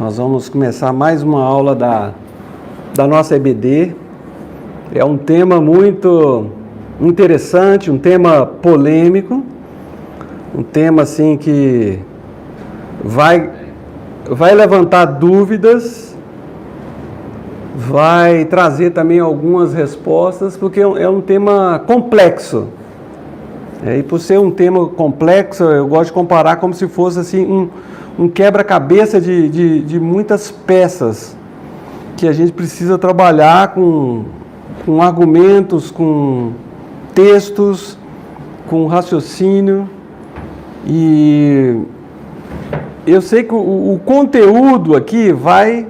Nós vamos começar mais uma aula da nossa EBD. É um tema muito interessante, um tema polêmico, um tema assim que vai levantar dúvidas, vai trazer também algumas respostas, porque é um tema complexo. E por ser um tema complexo, eu gosto de comparar como se fosse assim um quebra-cabeça de muitas peças que a gente precisa trabalhar com argumentos, com textos, com raciocínio. E eu sei que o conteúdo aqui vai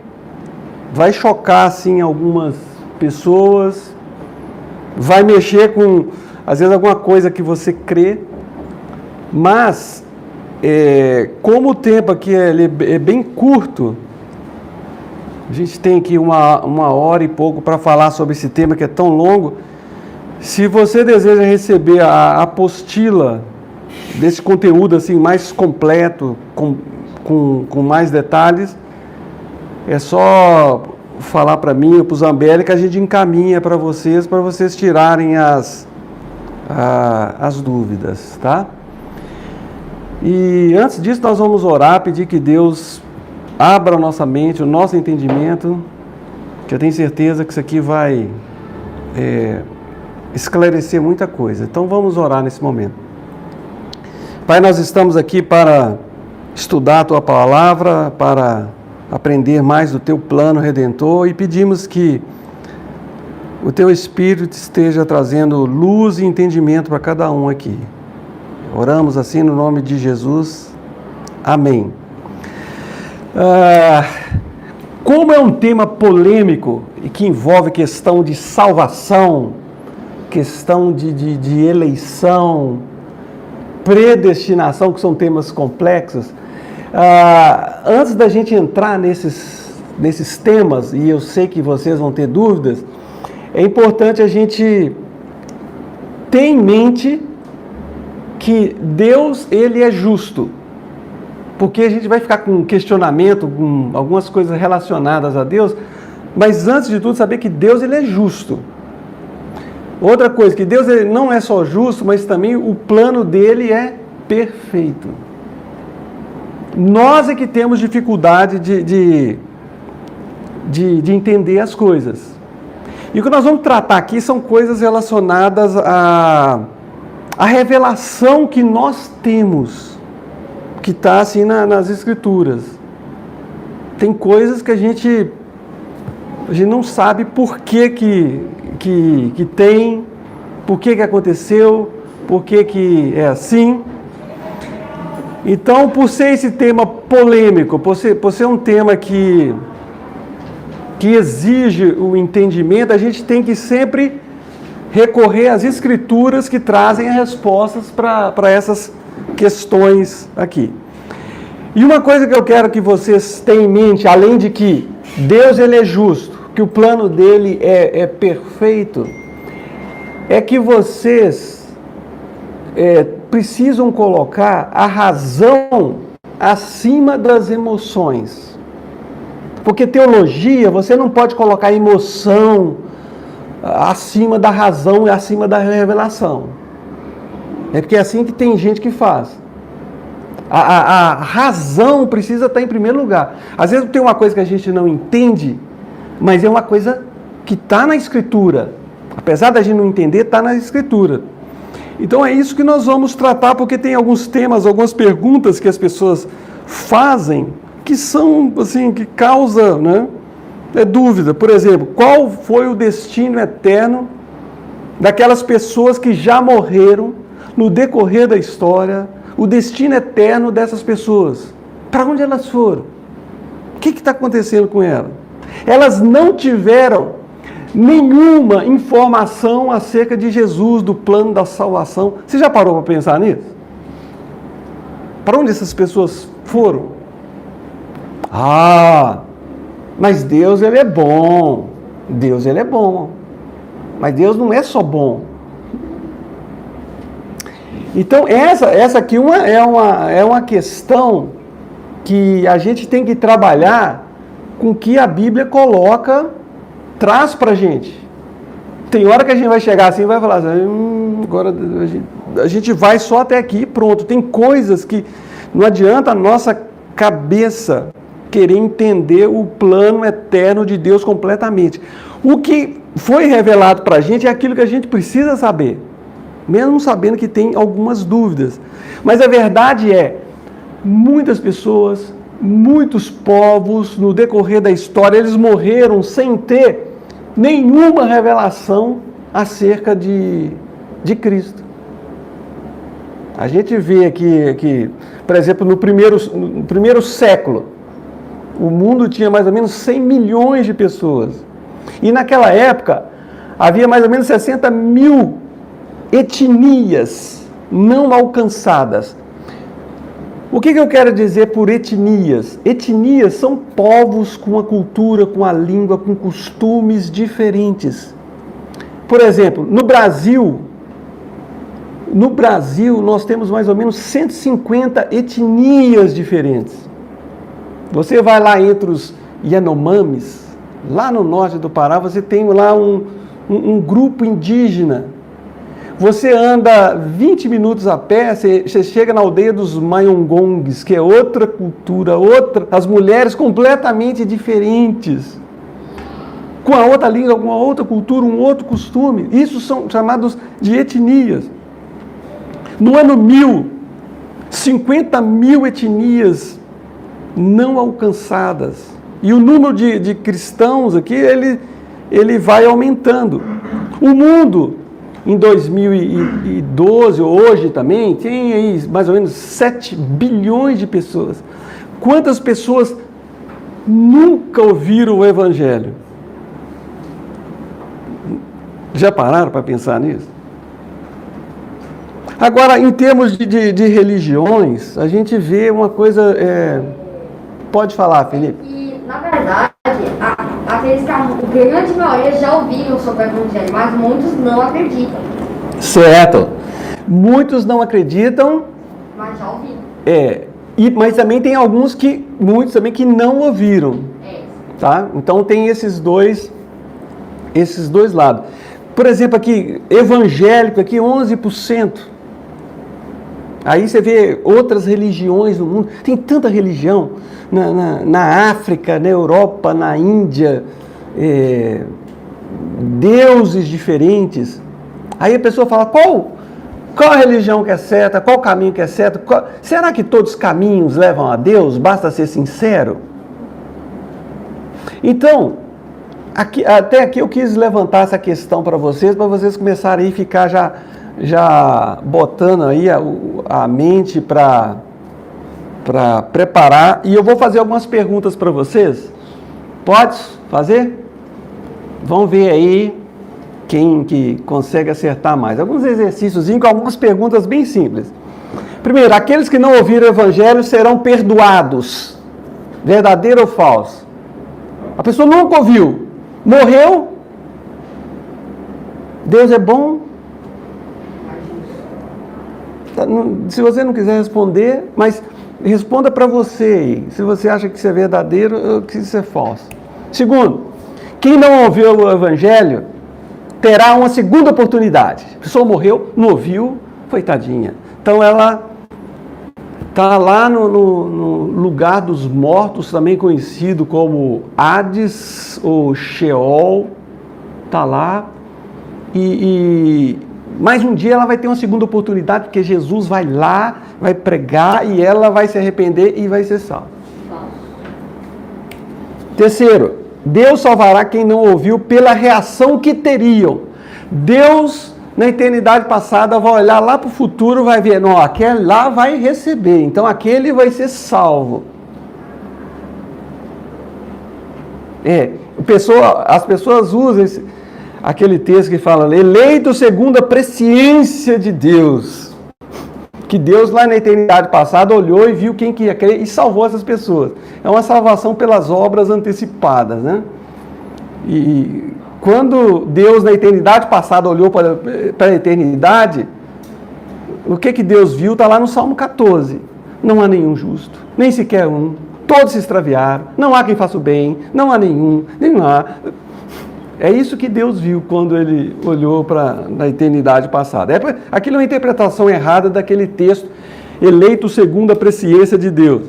chocar assim algumas pessoas, vai mexer com, às vezes, alguma coisa que você crê, mas como o tempo aqui é bem curto, a gente tem aqui uma hora e pouco para falar sobre esse tema que é tão longo. Se você deseja receber a apostila desse conteúdo assim mais completo, com mais detalhes, é só falar para mim ou para o Zambelli que a gente encaminha para vocês tirarem as dúvidas, tá? E antes disso nós vamos orar, pedir que Deus abra a nossa mente, o nosso entendimento, que eu tenho certeza que isso aqui vai esclarecer muita coisa. Então vamos orar nesse momento. Pai, nós estamos aqui para estudar a Tua Palavra, para aprender mais do Teu plano redentor e pedimos que o Teu Espírito esteja trazendo luz e entendimento para cada um aqui. Oramos assim no nome de Jesus. Amém. Como é um tema polêmico e que envolve questão de salvação, questão de eleição, predestinação, que são temas complexos, antes da gente entrar nesses temas, e eu sei que vocês vão ter dúvidas, é importante a gente ter em mente que Deus, Ele é justo, porque a gente vai ficar com questionamento, com algumas coisas relacionadas a Deus, mas antes de tudo saber que Deus, Ele é justo. Outra coisa, que Deus ele não é só justo, mas também o plano dele é perfeito. Nós é que temos dificuldade de entender as coisas. E o que nós vamos tratar aqui são coisas relacionadas à revelação que nós temos, que está assim nas Escrituras. Tem coisas que a gente não sabe por que tem, por que aconteceu, por que é assim. Então, por ser esse tema polêmico, por ser um tema que exige o entendimento, a gente tem que sempre recorrer às Escrituras que trazem as respostas para essas questões aqui. E uma coisa que eu quero que vocês tenham em mente, além de que Deus ele é justo, que o plano dele é perfeito, é que vocês precisam colocar a razão acima das emoções. Porque teologia, você não pode colocar a emoção acima da razão e acima da revelação. É porque é assim que tem gente que faz. A razão precisa estar em primeiro lugar. Às vezes tem uma coisa que a gente não entende, mas é uma coisa que está na Escritura. Apesar da gente não entender, está na Escritura. Então é isso que nós vamos tratar, porque tem alguns temas, algumas perguntas que as pessoas fazem, que são, assim, que causam, dúvida. Por exemplo, qual foi o destino eterno daquelas pessoas que já morreram no decorrer da história, o destino eterno dessas pessoas? Para onde elas foram? O que está acontecendo com elas? Elas não tiveram nenhuma informação acerca de Jesus, do plano da salvação. Você já parou para pensar nisso? Para onde essas pessoas foram? Mas Deus ele é bom. Deus ele é bom. Mas Deus não é só bom. Então essa aqui é uma questão que a gente tem que trabalhar com o que a Bíblia traz para a gente. Tem hora que a gente vai chegar assim e vai falar assim, agora a gente vai só até aqui e pronto. Tem coisas que não adianta a nossa cabeça querer entender o plano eterno de Deus completamente. O que foi revelado para a gente é aquilo que a gente precisa saber, mesmo sabendo que tem algumas dúvidas. Mas a verdade é, muitas pessoas, muitos povos, no decorrer da história, eles morreram sem ter nenhuma revelação acerca de Cristo. A gente vê aqui, por exemplo, no primeiro século, o mundo tinha mais ou menos 100 milhões de pessoas. E naquela época, havia mais ou menos 60 mil etnias não alcançadas. O que eu quero dizer por etnias? Etnias são povos com a cultura, com a língua, com costumes diferentes. Por exemplo, no Brasil nós temos mais ou menos 150 etnias diferentes. Você vai lá entre os Yanomamis, lá no norte do Pará, você tem lá um grupo indígena. Você anda 20 minutos a pé, você chega na aldeia dos Mayongongues, que é outra cultura, as mulheres completamente diferentes, com a outra língua, com a outra cultura, um outro costume. Isso são chamados de etnias. No ano 1000, 50 mil etnias não alcançadas. E o número de cristãos aqui, ele vai aumentando. O mundo, em 2012, hoje também, tem aí mais ou menos 7 bilhões de pessoas. Quantas pessoas nunca ouviram o Evangelho? Já pararam para pensar nisso? Agora, em termos de religiões, a gente vê uma coisa... Pode falar, Felipe. E, na verdade, aqueles que a grande maioria já ouviram sobre o Evangelho, mas muitos não acreditam. Certo. Muitos não acreditam. Mas já ouviram. Mas também tem muitos também que não ouviram. Tá? Então tem esses dois lados. Por exemplo, aqui, evangélico, aqui 11%. Aí você vê outras religiões no mundo, tem tanta religião, na África, na Europa, na Índia, deuses diferentes. Aí a pessoa fala, qual a religião que é certa, qual o caminho que é certo? Será que todos os caminhos levam a Deus? Basta ser sincero? Então, até aqui eu quis levantar essa questão para vocês começarem a ficar já botando aí a mente para preparar. E eu vou fazer algumas perguntas para vocês. Pode fazer? Vamos ver aí quem que consegue acertar mais. Alguns exercícios com algumas perguntas bem simples. Primeiro, aqueles que não ouviram o Evangelho serão perdoados. Verdadeiro ou falso? A pessoa nunca ouviu. Morreu? Deus é bom? Se você não quiser responder, mas responda para você, se você acha que isso é verdadeiro ou que isso é falso. Segundo, quem não ouviu o Evangelho terá uma segunda oportunidade. A pessoa morreu, não ouviu, coitadinha. Então ela está lá no lugar dos mortos, também conhecido como Hades ou Sheol, está lá mais um dia ela vai ter uma segunda oportunidade, porque Jesus vai lá, vai pregar e ela vai se arrepender e vai ser salva. Terceiro, Deus salvará quem não ouviu pela reação que teriam. Deus, na eternidade passada, vai olhar lá para o futuro, vai ver, não, aquele lá vai receber, então aquele vai ser salvo. As pessoas usam aquele texto que fala, eleito segundo a presciência de Deus. Que Deus lá na eternidade passada olhou e viu quem que ia crer e salvou essas pessoas. É uma salvação pelas obras antecipadas, né? E quando Deus na eternidade passada olhou para a eternidade, o que Deus viu está lá no Salmo 14. Não há nenhum justo. nem sequer um. Todos se extraviaram, não há quem faça o bem, não há nenhum, nem há. É isso que Deus viu quando ele olhou para a eternidade passada. Aquilo é uma interpretação errada daquele texto, eleito segundo a presciência de Deus.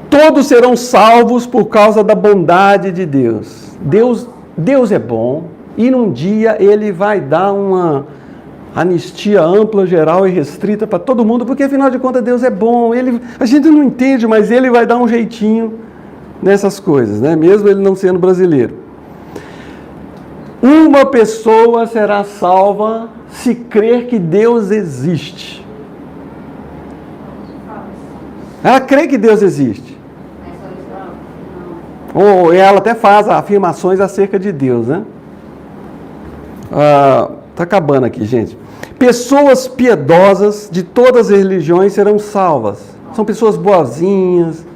Todos serão salvos por causa da bondade de Deus. Deus é bom e num dia ele vai dar uma anistia ampla, geral e restrita para todo mundo, porque afinal de contas Deus é bom. A gente não entende, mas ele vai dar um jeitinho nessas coisas, né? Mesmo ele não sendo brasileiro. Uma pessoa será salva se crer que Deus existe. Ela crê que Deus existe. Ou ela até faz afirmações acerca de Deus, né? Tá acabando aqui, gente. Pessoas piedosas de todas as religiões serão salvas. São pessoas boazinhas.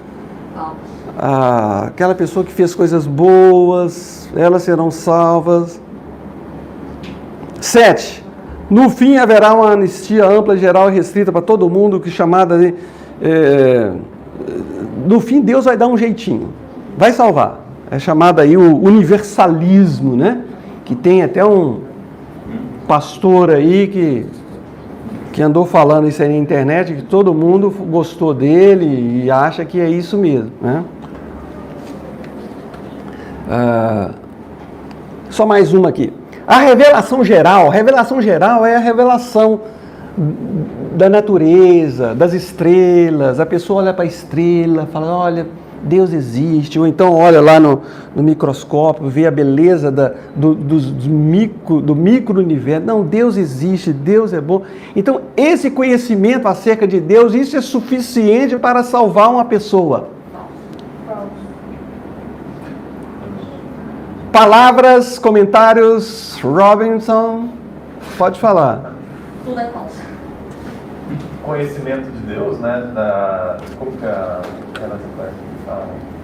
Aquela pessoa que fez coisas boas, elas serão salvas. 7. No fim haverá uma anistia ampla, geral e restrita para todo mundo, que chamada de... no fim Deus vai dar um jeitinho. Vai salvar. É chamado aí o universalismo, né? Que tem até um pastor aí que andou falando isso aí na internet, que todo mundo gostou dele e acha que é isso mesmo, né? Só mais uma aqui. A revelação geral é a revelação da natureza, das estrelas. A pessoa olha para a estrela, fala, olha, Deus existe, ou então olha lá no microscópio, vê a beleza do micro-universo. Não, Deus existe, Deus é bom. Então, esse conhecimento acerca de Deus, isso é suficiente para salvar uma pessoa. Palavras, comentários, Robinson, pode falar. Tudo é falso. Conhecimento de Deus, né? Como que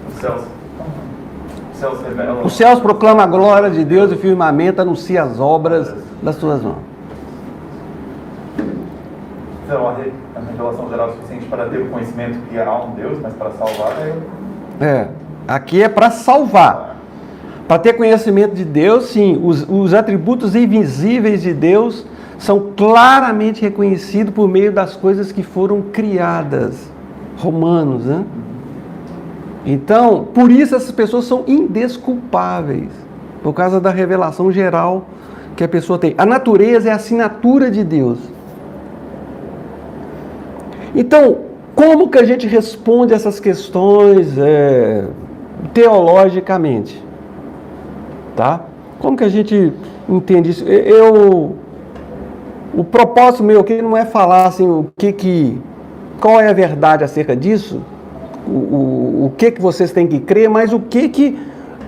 os céus revelam. Os céus proclamam a glória de Deus e o firmamento anuncia as obras das suas mãos. Então, a revelação geral é suficiente para ter o conhecimento que há um Deus, mas para salvar aqui é para salvar. Para ter conhecimento de Deus, sim, os atributos invisíveis de Deus são claramente reconhecidos por meio das coisas que foram criadas. Romanos, né? Então, por isso essas pessoas são indesculpáveis, por causa da revelação geral que a pessoa tem. A natureza é a assinatura de Deus. Então, como que a gente responde essas questões teologicamente? Tá? Como que a gente entende isso? O propósito meu aqui não é falar assim, qual é a verdade acerca disso, o que vocês têm que crer, mas o que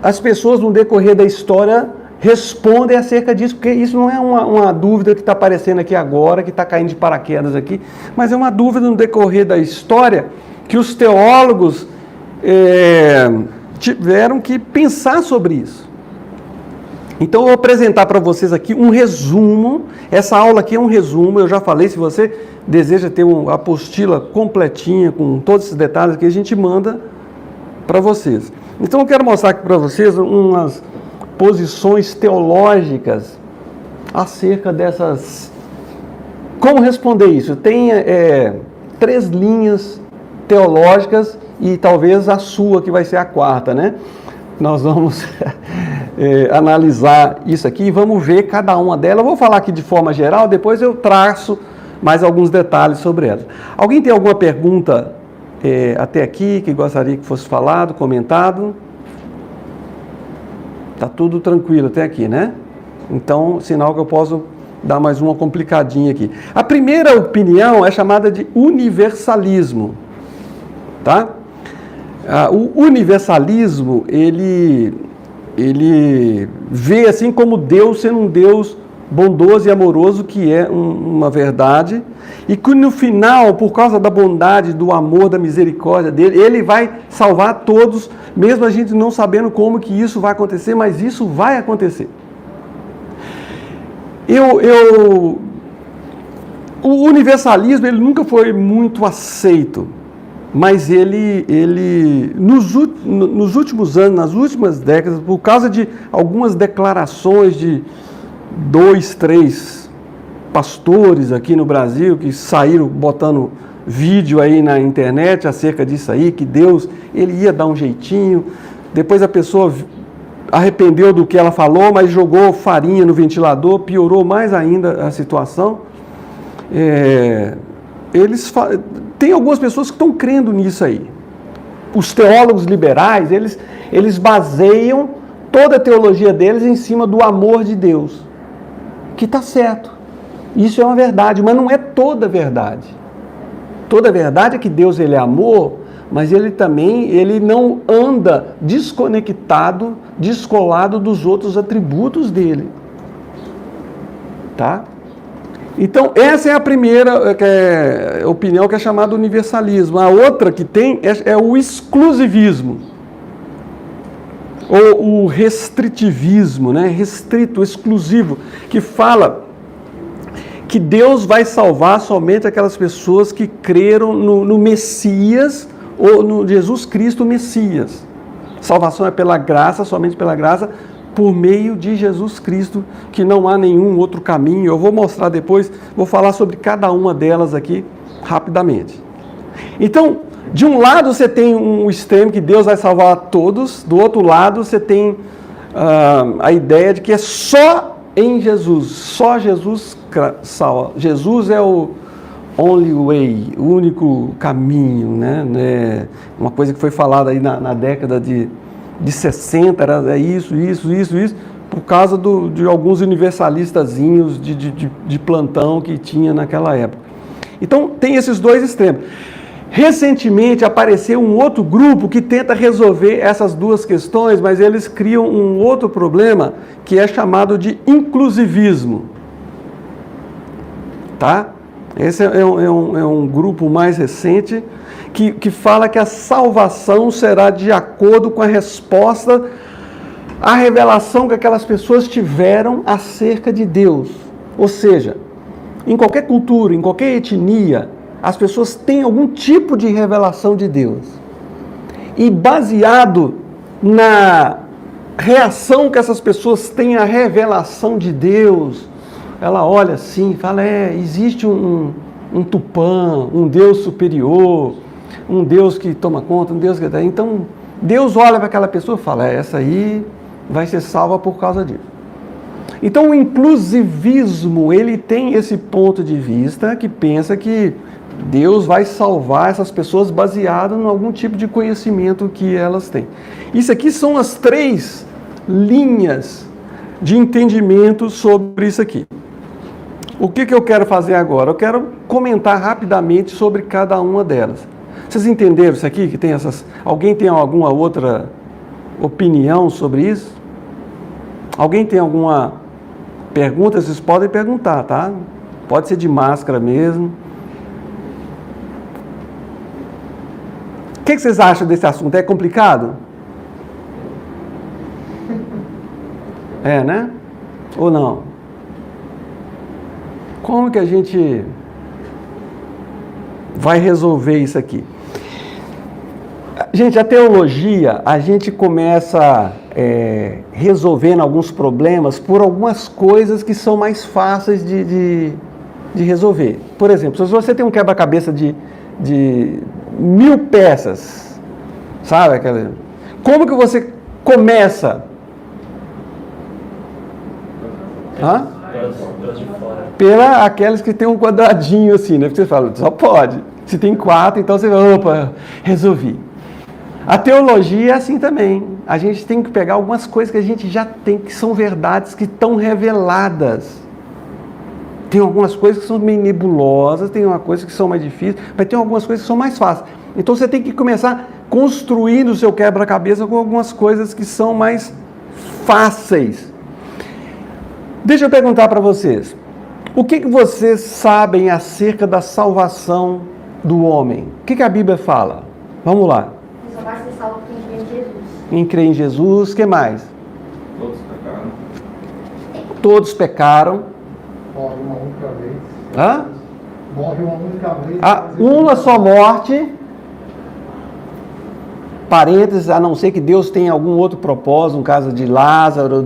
as pessoas no decorrer da história respondem acerca disso, porque isso não é uma dúvida que está aparecendo aqui agora, que está caindo de paraquedas aqui, mas é uma dúvida no decorrer da história que os teólogos tiveram que pensar sobre isso. Então eu vou apresentar para vocês aqui um resumo. Essa aula aqui é um resumo, eu já falei, se você deseja ter uma apostila completinha, com todos esses detalhes aqui, a gente manda para vocês. Então eu quero mostrar aqui para vocês umas posições teológicas acerca dessas... Como responder isso? Tem 3 linhas teológicas e talvez a sua, que vai ser a 4ª, né? Nós vamos analisar isso aqui e vamos ver cada uma delas. Eu vou falar aqui de forma geral, depois eu traço mais alguns detalhes sobre elas. Alguém tem alguma pergunta até aqui que gostaria que fosse falado, comentado? Está tudo tranquilo até aqui, né? Então, sinal que eu posso dar mais uma complicadinha aqui. A primeira opinião é chamada de universalismo, tá? O universalismo, ele vê assim como Deus sendo um Deus bondoso e amoroso, que é uma verdade, e que no final, por causa da bondade, do amor, da misericórdia dele, ele vai salvar todos, mesmo a gente não sabendo como que isso vai acontecer, mas isso vai acontecer. O universalismo, ele nunca foi muito aceito mas ele nos últimos anos, nas últimas décadas, por causa de algumas declarações de 2, 3 pastores aqui no Brasil que saíram botando vídeo aí na internet acerca disso aí, que Deus, ele ia dar um jeitinho, depois a pessoa arrependeu do que ela falou, mas jogou farinha no ventilador, piorou mais ainda a situação. Tem algumas pessoas que estão crendo nisso aí. Os teólogos liberais, eles baseiam toda a teologia deles em cima do amor de Deus, que está certo. Isso é uma verdade, mas não é toda a verdade. Toda a verdade é que Deus, ele é amor, mas ele não anda desconectado, descolado dos outros atributos dele. Tá? Então, essa é a primeira opinião, que é chamada universalismo. A outra que tem é o exclusivismo, ou o restritivismo, né? Restrito, exclusivo, que fala que Deus vai salvar somente aquelas pessoas que creram no Messias, ou no Jesus Cristo Messias. Salvação é pela graça, somente pela graça, por meio de Jesus Cristo, que não há nenhum outro caminho. Eu vou mostrar depois, vou falar sobre cada uma delas aqui rapidamente. Então, de um lado você tem um extremo que Deus vai salvar a todos, do outro lado você tem a ideia de que é só em Jesus, só Jesus salva. Jesus é o only way, o único caminho, né? Uma coisa que foi falada aí na década de 60, era isso, por causa de alguns universalistazinhos de plantão que tinha naquela época. Então, tem esses dois extremos. Recentemente apareceu um outro grupo que tenta resolver essas duas questões, mas eles criam um outro problema que é chamado de inclusivismo. Tá? Esse é um grupo mais recente que fala que a salvação será de acordo com a resposta à revelação que aquelas pessoas tiveram acerca de Deus. Ou seja, em qualquer cultura, em qualquer etnia, as pessoas têm algum tipo de revelação de Deus. E baseado na reação que essas pessoas têm à revelação de Deus, ela olha assim e fala, existe um Tupã, um Deus superior, um Deus que toma conta, um Deus que... Então, Deus olha para aquela pessoa e fala, essa aí vai ser salva por causa disso. Então, o inclusivismo, ele tem esse ponto de vista que pensa que Deus vai salvar essas pessoas baseado em algum tipo de conhecimento que elas têm. Isso aqui são as 3 linhas de entendimento sobre isso aqui. O que eu quero fazer agora? Eu quero comentar rapidamente sobre cada uma delas. Vocês entenderam isso aqui? Que tem essas... Alguém tem alguma outra opinião sobre isso? Alguém tem alguma pergunta? Vocês podem perguntar, tá? Pode ser de máscara mesmo. O que vocês acham desse assunto? É complicado? É, né? Ou não? Como que a gente vai resolver isso aqui? Gente, a teologia, a gente começa resolvendo alguns problemas por algumas coisas que são mais fáceis de resolver. Por exemplo, se você tem um quebra-cabeça de 1000 peças, sabe? Como que você começa? Pela aqueles que tem um quadradinho assim, né? Porque você fala, só pode. Se tem 4, então você vai, opa, resolvi. A teologia é assim também. A gente tem que pegar algumas coisas que a gente já tem, que são verdades que estão reveladas. Tem algumas coisas que são meio nebulosas, tem uma coisa que são mais difíceis, mas tem algumas coisas que são mais fáceis. Então você tem que começar construindo o seu quebra-cabeça com algumas coisas que são mais fáceis. Deixa eu perguntar para vocês. O que vocês sabem acerca da salvação do homem? O que a Bíblia fala? Vamos lá. Só vai ser salvo quem crê em Jesus. Quem crê em Jesus, o que mais? Todos pecaram. Todos pecaram. Morre uma única vez. Hã? Morre uma única vez. Uma só morte. parênteses, a não ser que Deus tenha algum outro propósito, no caso de Lázaro,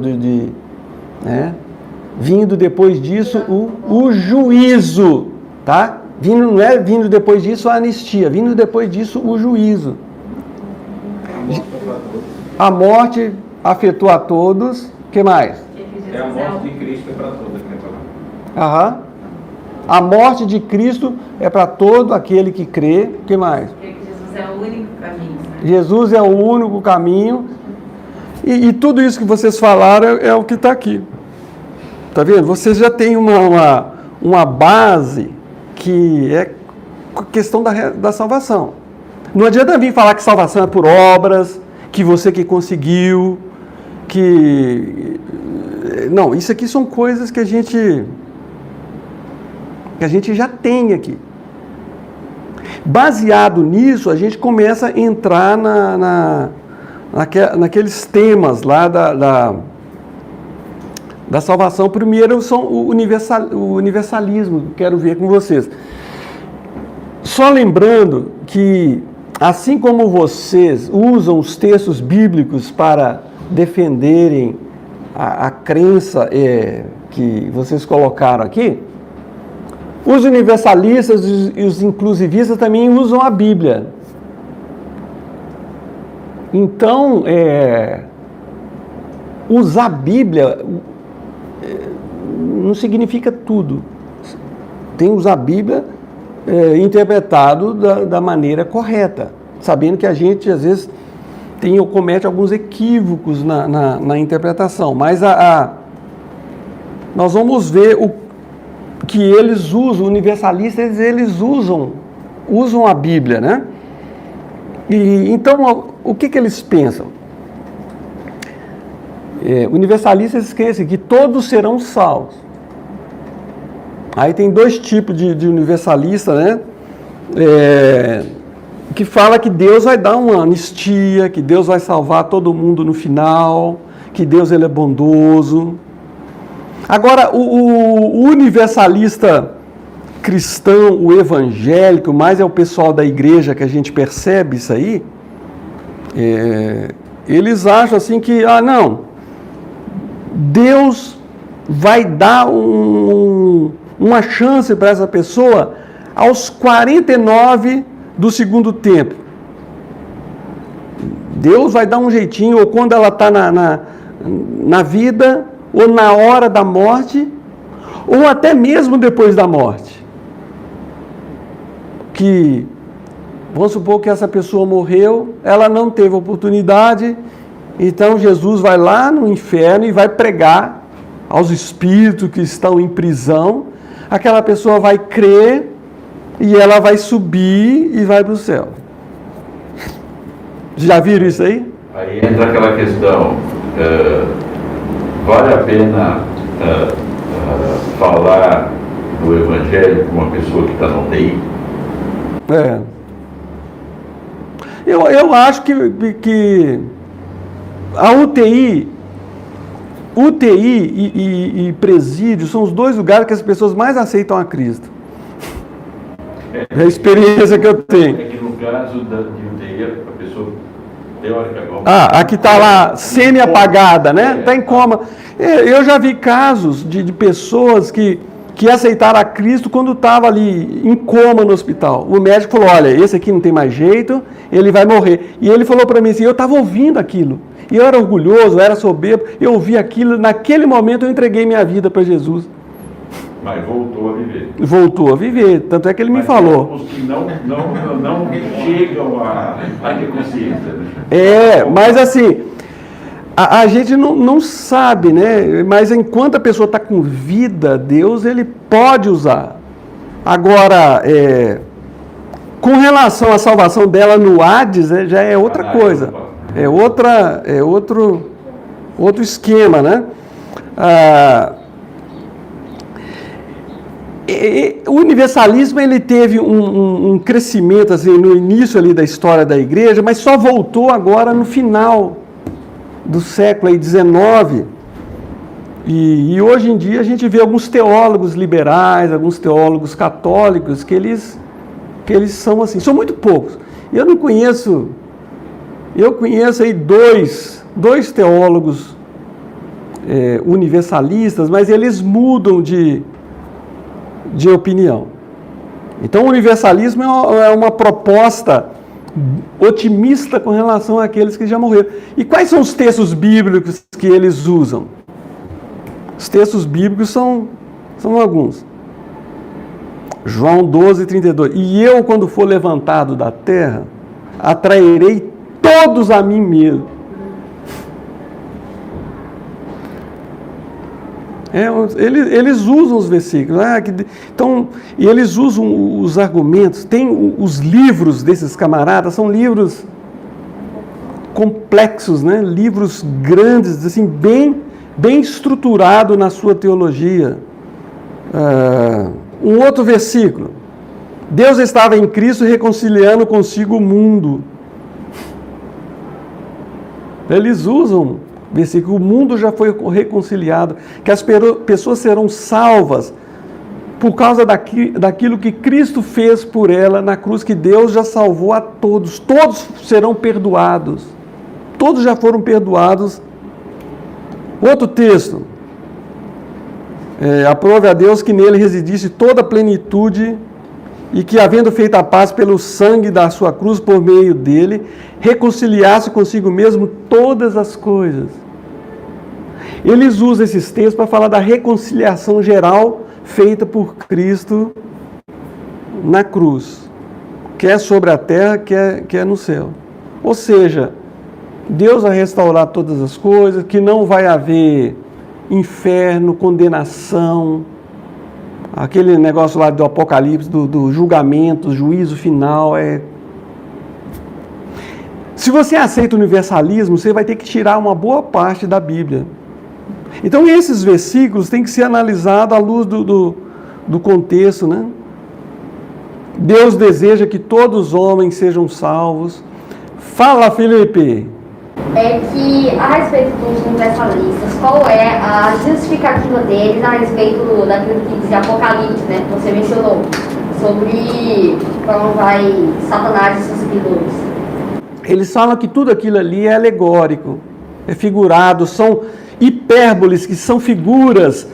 né? Vindo depois disso o juízo, tá? Não é vindo depois disso a anistia, vindo depois disso o juízo. A morte afetou a todos. O que mais? É a morte de Cristo é para todos. Aham. A morte de Cristo é para todo aquele que crê. O que mais? Porque Jesus é o único caminho. Né? Jesus é o único caminho. E tudo isso que vocês falaram é o que está aqui. Tá vendo? Vocês já têm uma base que é questão da salvação. Não adianta vir falar que salvação é por obras, que você que conseguiu, que... Não, isso aqui são coisas que a gente já tem aqui. Baseado nisso, a gente começa a entrar naqueles temas lá da salvação. Primeiro são o universalismo, quero ver com vocês. Só lembrando que, assim como vocês usam os textos bíblicos para defenderem a crença que vocês colocaram aqui, os universalistas e os inclusivistas também usam a Bíblia. Então, usar a Bíblia não significa tudo. Tem que usar a Bíblia interpretado da maneira correta, sabendo que a gente, às vezes, tem ou comete alguns equívocos na interpretação. Mas nós vamos ver o que eles usam, universalistas, eles usam a Bíblia, né? E então, o que eles pensam? Universalistas esquecem que todos serão salvos. Aí tem dois tipos de universalista, né? Que fala que Deus vai dar uma anistia, que Deus vai salvar todo mundo no final, que Deus ele é bondoso. Agora, o universalista cristão, o evangélico, mais é o pessoal da igreja que a gente percebe isso aí, eles acham assim que, não, Deus vai dar uma chance para essa pessoa aos 49 do segundo tempo. Deus vai dar um jeitinho, ou quando ela está na vida, ou na hora da morte, ou até mesmo depois da morte. Que, vamos supor que essa pessoa morreu, ela não teve oportunidade, então Jesus vai lá no inferno e vai pregar aos espíritos que estão em prisão, aquela pessoa vai crer e ela vai subir e vai para o céu. Já viram isso aí? Aí entra aquela questão, vale a pena falar do Evangelho com uma pessoa que está no UTI? Eu acho que a UTI e presídio são os dois lugares que as pessoas mais aceitam a Cristo. É a experiência que eu tenho. É que no caso de UTI, a pessoa teoricamente... Aqui está lá, semi-apagada, né? Está em coma. Eu já vi casos de pessoas que aceitaram a Cristo quando estava ali em coma no hospital. O médico falou, olha, esse aqui não tem mais jeito, ele vai morrer. E ele falou para mim assim, eu estava ouvindo aquilo. E eu era orgulhoso, eu era soberbo, eu ouvi aquilo, naquele momento eu entreguei minha vida para Jesus. Mas voltou a viver. Voltou a viver, tanto é que ele me falou. Os que não chegam a ter consciência. Mas assim, a gente não sabe, né? Mas enquanto a pessoa está com vida, Deus ele pode usar. Agora, com relação à salvação dela no Hades, já é outra coisa. É outro esquema, né? O universalismo ele teve um crescimento assim, no início ali da história da igreja, mas só voltou agora no final do século XIX. E hoje em dia a gente vê alguns teólogos liberais, alguns teólogos católicos que eles são assim, são muito poucos. Eu não conheço Eu conheço aí dois teólogos universalistas, mas eles mudam de opinião. Então, o universalismo é uma proposta otimista com relação àqueles que já morreram. E quais são os textos bíblicos que eles usam? Os textos bíblicos são alguns. João 12, 32. E eu, quando for levantado da terra, atrairei todos a mim mesmo. Eles usam os versículos. Então, e eles usam os argumentos. Tem os livros desses camaradas, são livros complexos, né? Livros grandes, assim, bem estruturado na sua teologia. Um outro versículo. Deus estava em Cristo reconciliando consigo o mundo. Eles usam versículo, o mundo já foi reconciliado, que as pessoas serão salvas por causa daquilo que Cristo fez por ela na cruz, que Deus já salvou a todos. Todos serão perdoados. Todos já foram perdoados. Outro texto. Aprove a Deus que nele residisse toda a plenitude e que, havendo feito a paz pelo sangue da sua cruz por meio dele, reconciliasse consigo mesmo todas as coisas. Eles usam esses textos para falar da reconciliação geral feita por Cristo na cruz, quer sobre a terra, quer no céu. Ou seja, Deus vai restaurar todas as coisas, que não vai haver inferno, condenação, aquele negócio lá do Apocalipse, do julgamento, juízo final. Se você aceita o universalismo, você vai ter que tirar uma boa parte da Bíblia. Então, esses versículos têm que ser analisados à luz do contexto, né? Deus deseja que todos os homens sejam salvos. Fala, Felipe. É que, a respeito dos universalistas, qual é a justificativa deles a respeito daquilo que diz Apocalipse, né? Que você mencionou, sobre como vai Satanás e seus seguidores. Eles falam que tudo aquilo ali é alegórico, é figurado, são hipérboles, que são figuras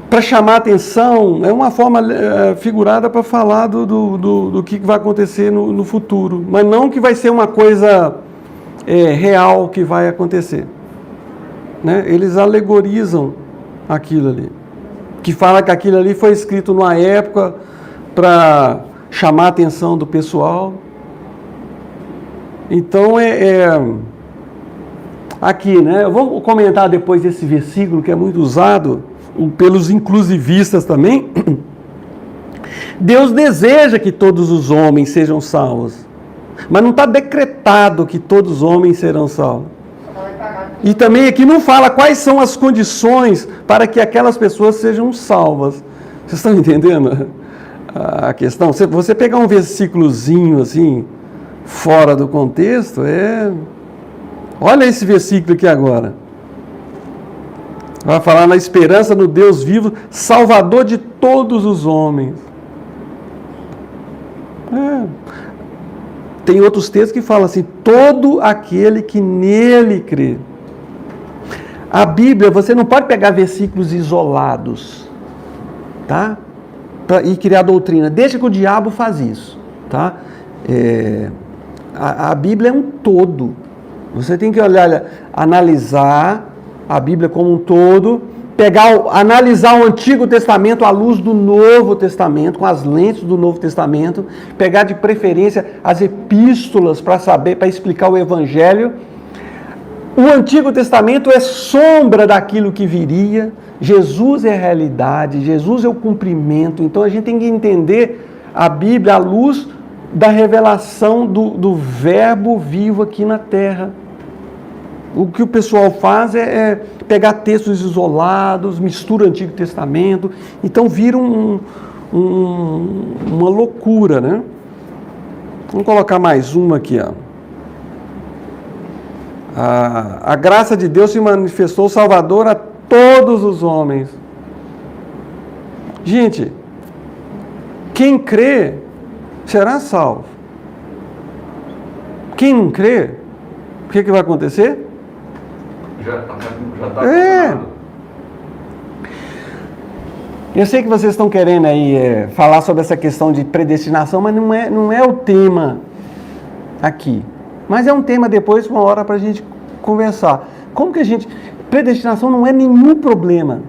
para chamar atenção, é uma forma figurada para falar do que vai acontecer no futuro, mas não que vai ser uma coisa real que vai acontecer, né? Eles alegorizam aquilo ali, que fala que aquilo ali foi escrito numa época para chamar a atenção do pessoal. Então aqui, né? Eu vou comentar depois desse versículo que é muito usado pelos inclusivistas também. Deus deseja que todos os homens sejam salvos, mas não está decretado que todos os homens serão salvos. E também aqui não fala quais são as condições para que aquelas pessoas sejam salvas. Vocês estão entendendo a questão? Se você pegar um versículozinho assim, fora do contexto, olha esse versículo aqui agora. Vai falar na esperança no Deus vivo, Salvador de todos os homens. Tem outros textos que falam assim, todo aquele que nele crê. A Bíblia, você não pode pegar versículos isolados, tá? E criar doutrina. Deixa que o diabo faz isso, tá? A Bíblia é um todo. Você tem que analisar a Bíblia como um todo, analisar o Antigo Testamento à luz do Novo Testamento, com as lentes do Novo Testamento, pegar de preferência as epístolas para explicar o Evangelho. O Antigo Testamento é sombra daquilo que viria. Jesus é a realidade, Jesus é o cumprimento. Então a gente tem que entender a Bíblia à luz da revelação do Verbo vivo aqui na Terra. O que o pessoal faz é pegar textos isolados, mistura o Antigo Testamento, então vira uma loucura, né? Vamos colocar mais uma aqui, ó. A graça de Deus se manifestou salvador a todos os homens. Gente, quem crê será salvo. Quem não crê o que vai acontecer? Já está condenado. Eu sei que vocês estão querendo aí falar sobre essa questão de predestinação, mas não é o tema aqui. Mas é um tema depois, uma hora para a gente conversar. Como que predestinação não é nenhum problema.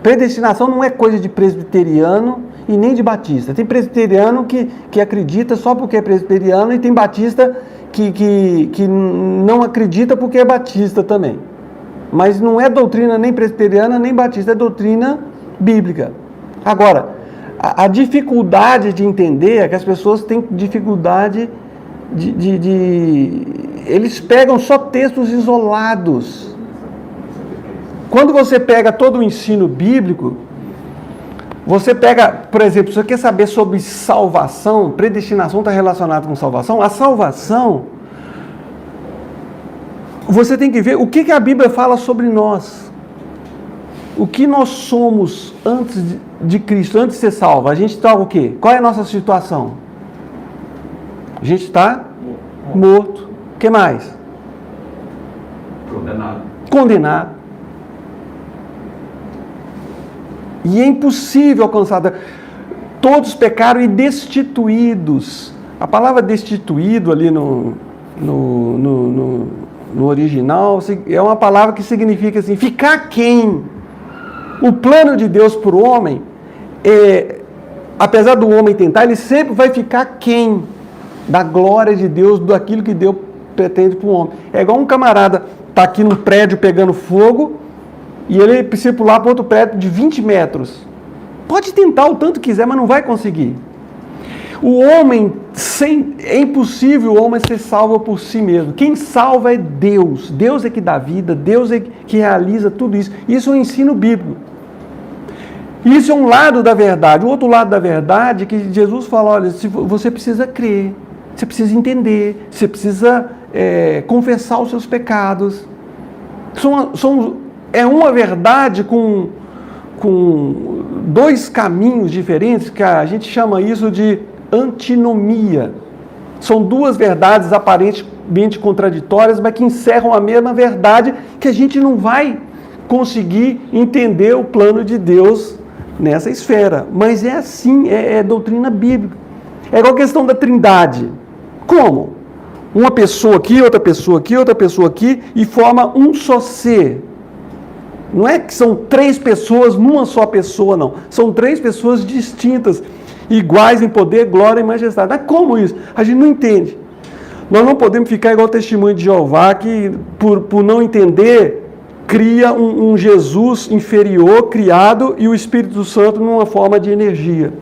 Predestinação não é coisa de presbiteriano e nem de batista. Tem presbiteriano que acredita só porque é presbiteriano e tem batista que não acredita porque é batista também. Mas não é doutrina nem presbiteriana nem batista, é doutrina bíblica. Agora, a dificuldade de entender é que as pessoas têm dificuldade eles pegam só textos isolados. Quando você pega todo o ensino bíblico, você pega, por exemplo, se você quer saber sobre salvação, predestinação está relacionada com salvação, a salvação, você tem que ver o que a Bíblia fala sobre nós. O que nós somos antes de Cristo, antes de ser salvo. A gente está o quê? Qual é a nossa situação? A gente está morto. O que mais? Condenado. E é impossível alcançar. Todos pecaram e destituídos. A palavra destituído ali no original é uma palavra que significa assim, ficar quem? O plano de Deus para o homem, apesar do homem tentar, ele sempre vai ficar quem? Da glória de Deus, daquilo que Deus pretende para o homem. É igual um camarada está aqui num prédio pegando fogo e ele precisa pular para outro prédio de 20 metros. Pode tentar o tanto quiser, mas não vai conseguir. O homem, é impossível o homem ser salvo por si mesmo. Quem salva é Deus. Deus é que dá vida, Deus é que realiza tudo isso. Isso é um ensino bíblico. Isso é um lado da verdade. O outro lado da verdade é que Jesus fala, olha, você precisa crer, você precisa entender, você precisa confessar os seus pecados. É uma verdade com dois caminhos diferentes, que a gente chama isso de antinomia. São duas verdades aparentemente contraditórias, mas que encerram a mesma verdade, que a gente não vai conseguir entender o plano de Deus nessa esfera. Mas é assim, é doutrina bíblica. É igual a questão da Trindade. Como? Uma pessoa aqui, outra pessoa aqui, outra pessoa aqui, e forma um só ser. Não é que são três pessoas numa só pessoa, não. São três pessoas distintas, iguais em poder, glória e majestade. Mas como isso? A gente não entende. Nós não podemos ficar igual o testemunho de Jeová, que por não entender, cria um Jesus inferior, criado, e o Espírito Santo numa forma de energia.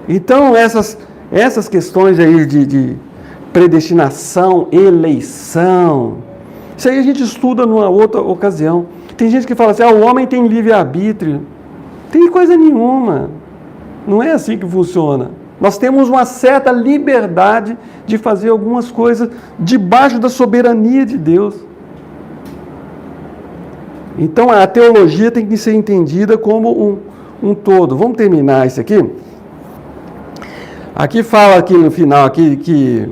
Então, essas questões aí de predestinação, eleição, isso aí a gente estuda numa outra ocasião. Tem gente que fala assim, o homem tem livre-arbítrio. Tem coisa nenhuma. Não é assim que funciona. Nós temos uma certa liberdade de fazer algumas coisas debaixo da soberania de Deus. Então a teologia tem que ser entendida como um todo. Vamos terminar isso aqui? Aqui fala aqui no final aqui, que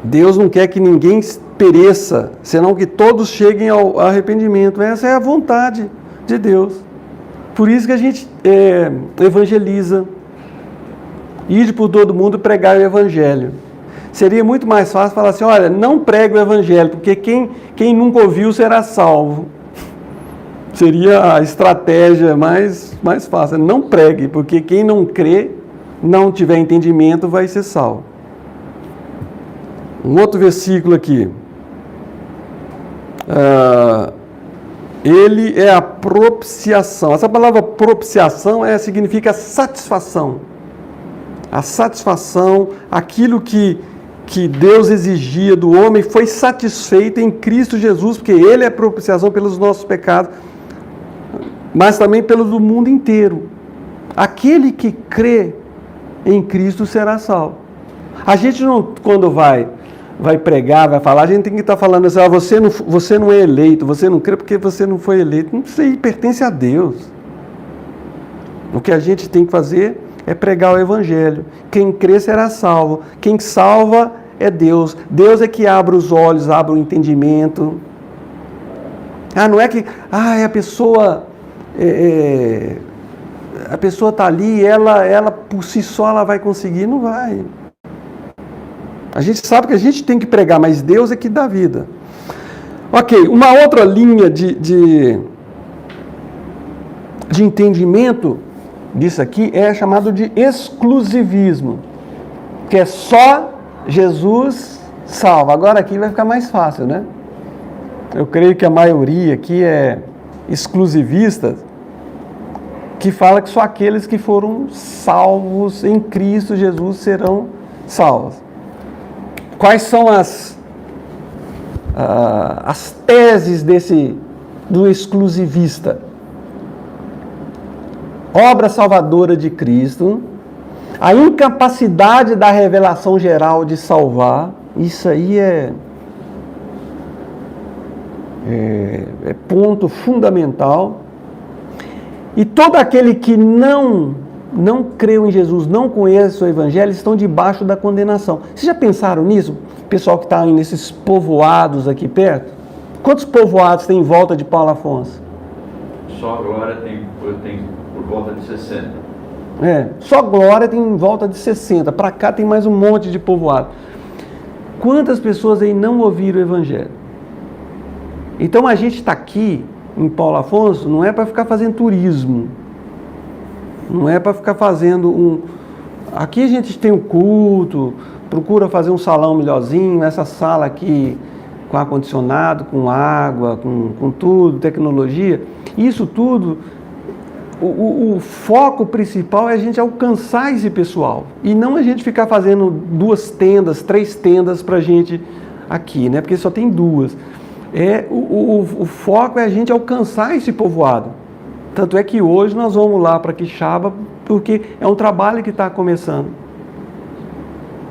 Deus não quer que ninguém pereça, senão que todos cheguem ao arrependimento. Essa é a vontade de Deus. Por isso que a gente evangeliza. Ir por todo mundo pregar o evangelho. Seria muito mais fácil falar assim, olha, não pregue o evangelho, porque quem nunca ouviu será salvo. Seria a estratégia mais fácil. Não pregue, porque quem não crê, não tiver entendimento, vai ser salvo. Um outro versículo aqui. Ele é a propiciação. Essa palavra propiciação significa satisfação. A satisfação, aquilo que Deus exigia do homem foi satisfeito em Cristo Jesus, porque Ele é a propiciação pelos nossos pecados, mas também pelo do mundo inteiro. Aquele que crê em Cristo será salvo. A gente não, quando vai pregar, vai falar, a gente tem que estar falando assim, você não é eleito, você não crê porque você não foi eleito. Não sei, pertence a Deus. O que a gente tem que fazer é pregar o evangelho. Quem crê será salvo. Quem salva é Deus. Deus é que abre os olhos, abre o entendimento. Não é que a pessoa está ali, ela por si só ela vai conseguir. Não vai. A gente sabe que a gente tem que pregar, mas Deus é que dá vida. Ok, uma outra linha de entendimento disso aqui é chamado de exclusivismo, que é só Jesus salva. Agora aqui vai ficar mais fácil, né? Eu creio que a maioria aqui é exclusivista, que fala que só aqueles que foram salvos em Cristo Jesus serão salvos. Quais são as teses do exclusivista? Obra salvadora de Cristo, a incapacidade da revelação geral de salvar, isso aí é ponto fundamental. E todo aquele que não creu em Jesus, não conhece o Evangelho, estão debaixo da condenação. Vocês já pensaram nisso? Pessoal que está nesses povoados aqui perto? Quantos povoados tem em volta de Paulo Afonso? Só agora tem por volta de 60. Só Glória tem em volta de 60. Para cá tem mais um monte de povoado. Quantas pessoas aí não ouviram o Evangelho? Então a gente está aqui em Paulo Afonso, não é para ficar fazendo turismo. Não é para ficar fazendo Aqui a gente tem o culto, procura fazer um salão melhorzinho, essa sala aqui com ar-condicionado, com água, com tudo, tecnologia. Isso tudo, o foco principal é a gente alcançar esse pessoal. E não a gente ficar fazendo 2 tendas, 3 tendas para a gente aqui, né? Porque só tem 2. O foco é a gente alcançar esse povoado. Tanto é que hoje nós vamos lá para Quixaba, porque é um trabalho que está começando.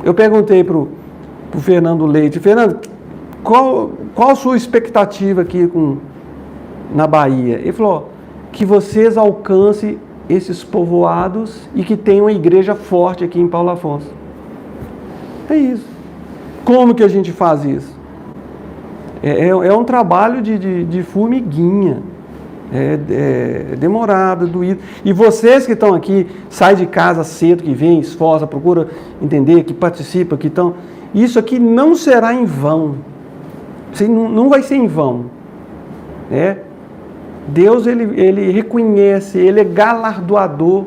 Eu perguntei para o Fernando Leite: Fernando, qual a sua expectativa aqui na Bahia? Ele falou: que vocês alcancem esses povoados e que tenham uma igreja forte aqui em Paulo Afonso. É isso. Como que a gente faz isso? É um trabalho de formiguinha. É demorado, doído. E vocês que estão aqui, saem de casa cedo, que vem, esforça, procura entender, que participa, que estão... Isso aqui não será em vão. Não vai ser em vão. Deus, ele reconhece, ele é galardoador.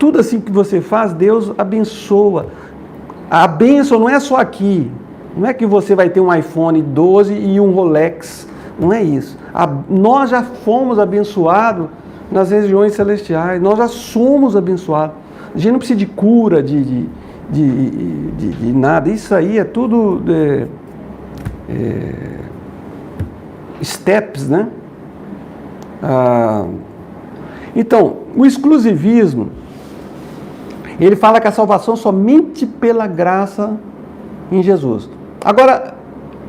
Tudo assim que você faz, Deus abençoa. A bênção não é só aqui. Não é que você vai ter um iPhone 12 e um Rolex. Não é isso. Nós já fomos abençoados nas regiões celestiais. Nós já somos abençoados. A gente não precisa de cura, de nada. Isso aí é tudo steps, né? Então, o exclusivismo, ele fala que a salvação somente pela graça em Jesus. Agora,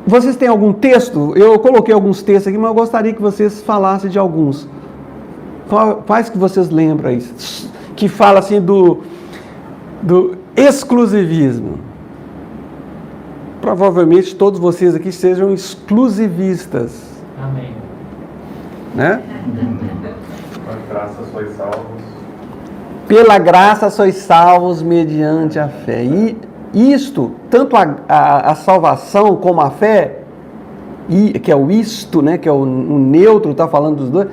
vocês têm algum texto? Eu coloquei alguns textos aqui, mas eu gostaria que vocês falassem de alguns. Quais que vocês lembram aí? Que fala assim do exclusivismo. Provavelmente todos vocês aqui sejam exclusivistas. Amém. Né? Pela graça sois salvos. Pela graça sois salvos mediante a fé. E isto, tanto a salvação como a fé, que é o isto, né, que é o neutro, está falando dos dois,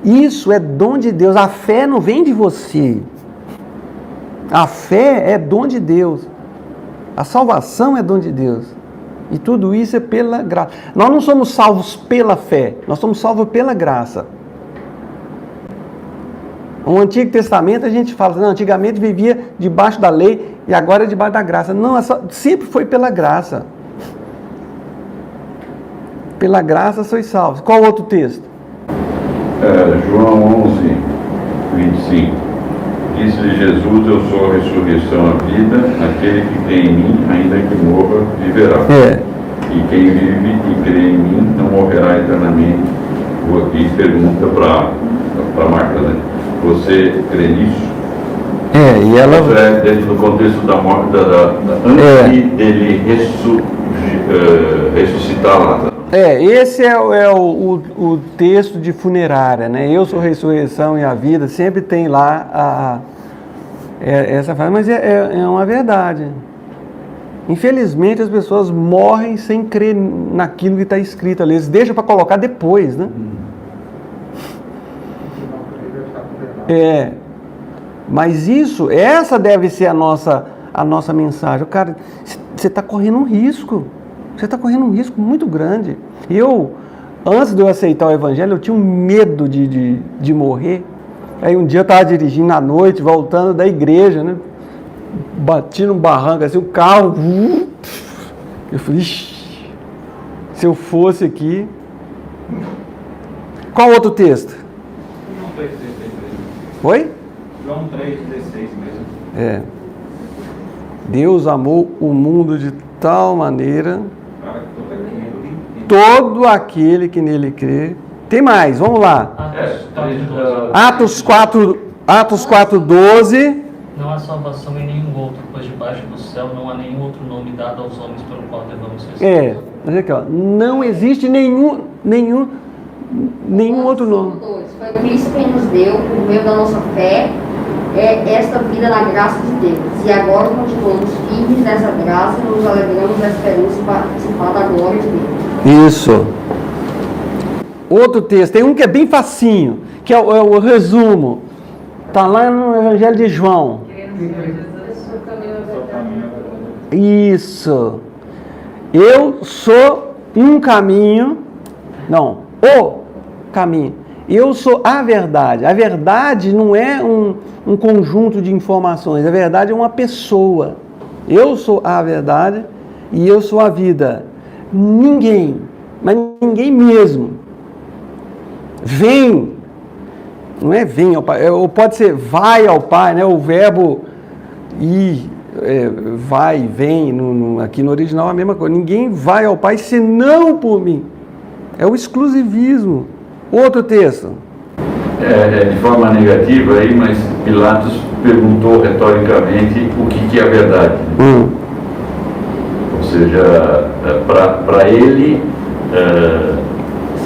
isso é dom de Deus. A fé não vem de você. A fé é dom de Deus. A salvação é dom de Deus. E tudo isso é pela graça. Nós não somos salvos pela fé, nós somos salvos pela graça. No Antigo Testamento a gente fala, não, antigamente vivia debaixo da lei e agora é debaixo da graça. Não, sempre foi pela graça. Pela graça sois salvos. Qual outro texto? João 11, 25. Disse-lhe Jesus: eu sou a ressurreição, a vida, aquele que crê em mim, ainda que morra, viverá. E quem vive e crê em mim não morrerá eternamente. Vou aqui pergunta para Marta, né? Você crê nisso? E ela... Isso é dentro do contexto da morte, antes dele ressuscitar lá. Esse é o texto de funerária, né? Eu sou a ressurreição e a vida, sempre tem lá essa frase, mas é uma verdade. Infelizmente as pessoas morrem sem crer naquilo que está escrito ali, eles deixam para colocar depois, né? Mas essa deve ser a nossa mensagem. Cara, você está correndo um risco. Você está correndo um risco muito grande. Antes de eu aceitar o evangelho, eu tinha um medo de morrer. Aí um dia eu estava dirigindo à noite, voltando da igreja, né? Bati num barranco, assim, o carro... Eu falei, se eu fosse aqui... Qual outro texto? João 3,16 mesmo. Oi? João 3,16 mesmo. Deus amou o mundo de tal maneira... Para que todo aquele que nele crê. Tem mais, vamos lá. Atos 4:12. Não há salvação em nenhum outro, pois debaixo do céu não há nenhum outro nome dado aos homens pelo qual devamos ser salvos. Mas aqui, não existe nenhum outro nome. Foi Cristo quem nos deu, por meio da nossa fé, esta vida na graça de Deus. E agora continuamos firmes nessa graça e nos alegramos da esperança de participar da glória de Deus. Isso. Outro texto, tem um que é bem facinho, que é o resumo. Está lá no Evangelho de João. Isso. Eu sou um caminho. Não, o caminho. Eu sou a verdade. A verdade não é um conjunto de informações. A verdade é uma pessoa. Eu sou a verdade e eu sou a vida. Ninguém, mas ninguém mesmo, vem, não é vem ao Pai, ou pode ser vai ao Pai, né? O verbo ir, vai e vem, aqui no original é a mesma coisa. Ninguém vai ao Pai senão por mim. É o exclusivismo. Outro texto. De forma negativa aí, mas Pilatos perguntou retoricamente o que é a verdade. Ou seja, para ele,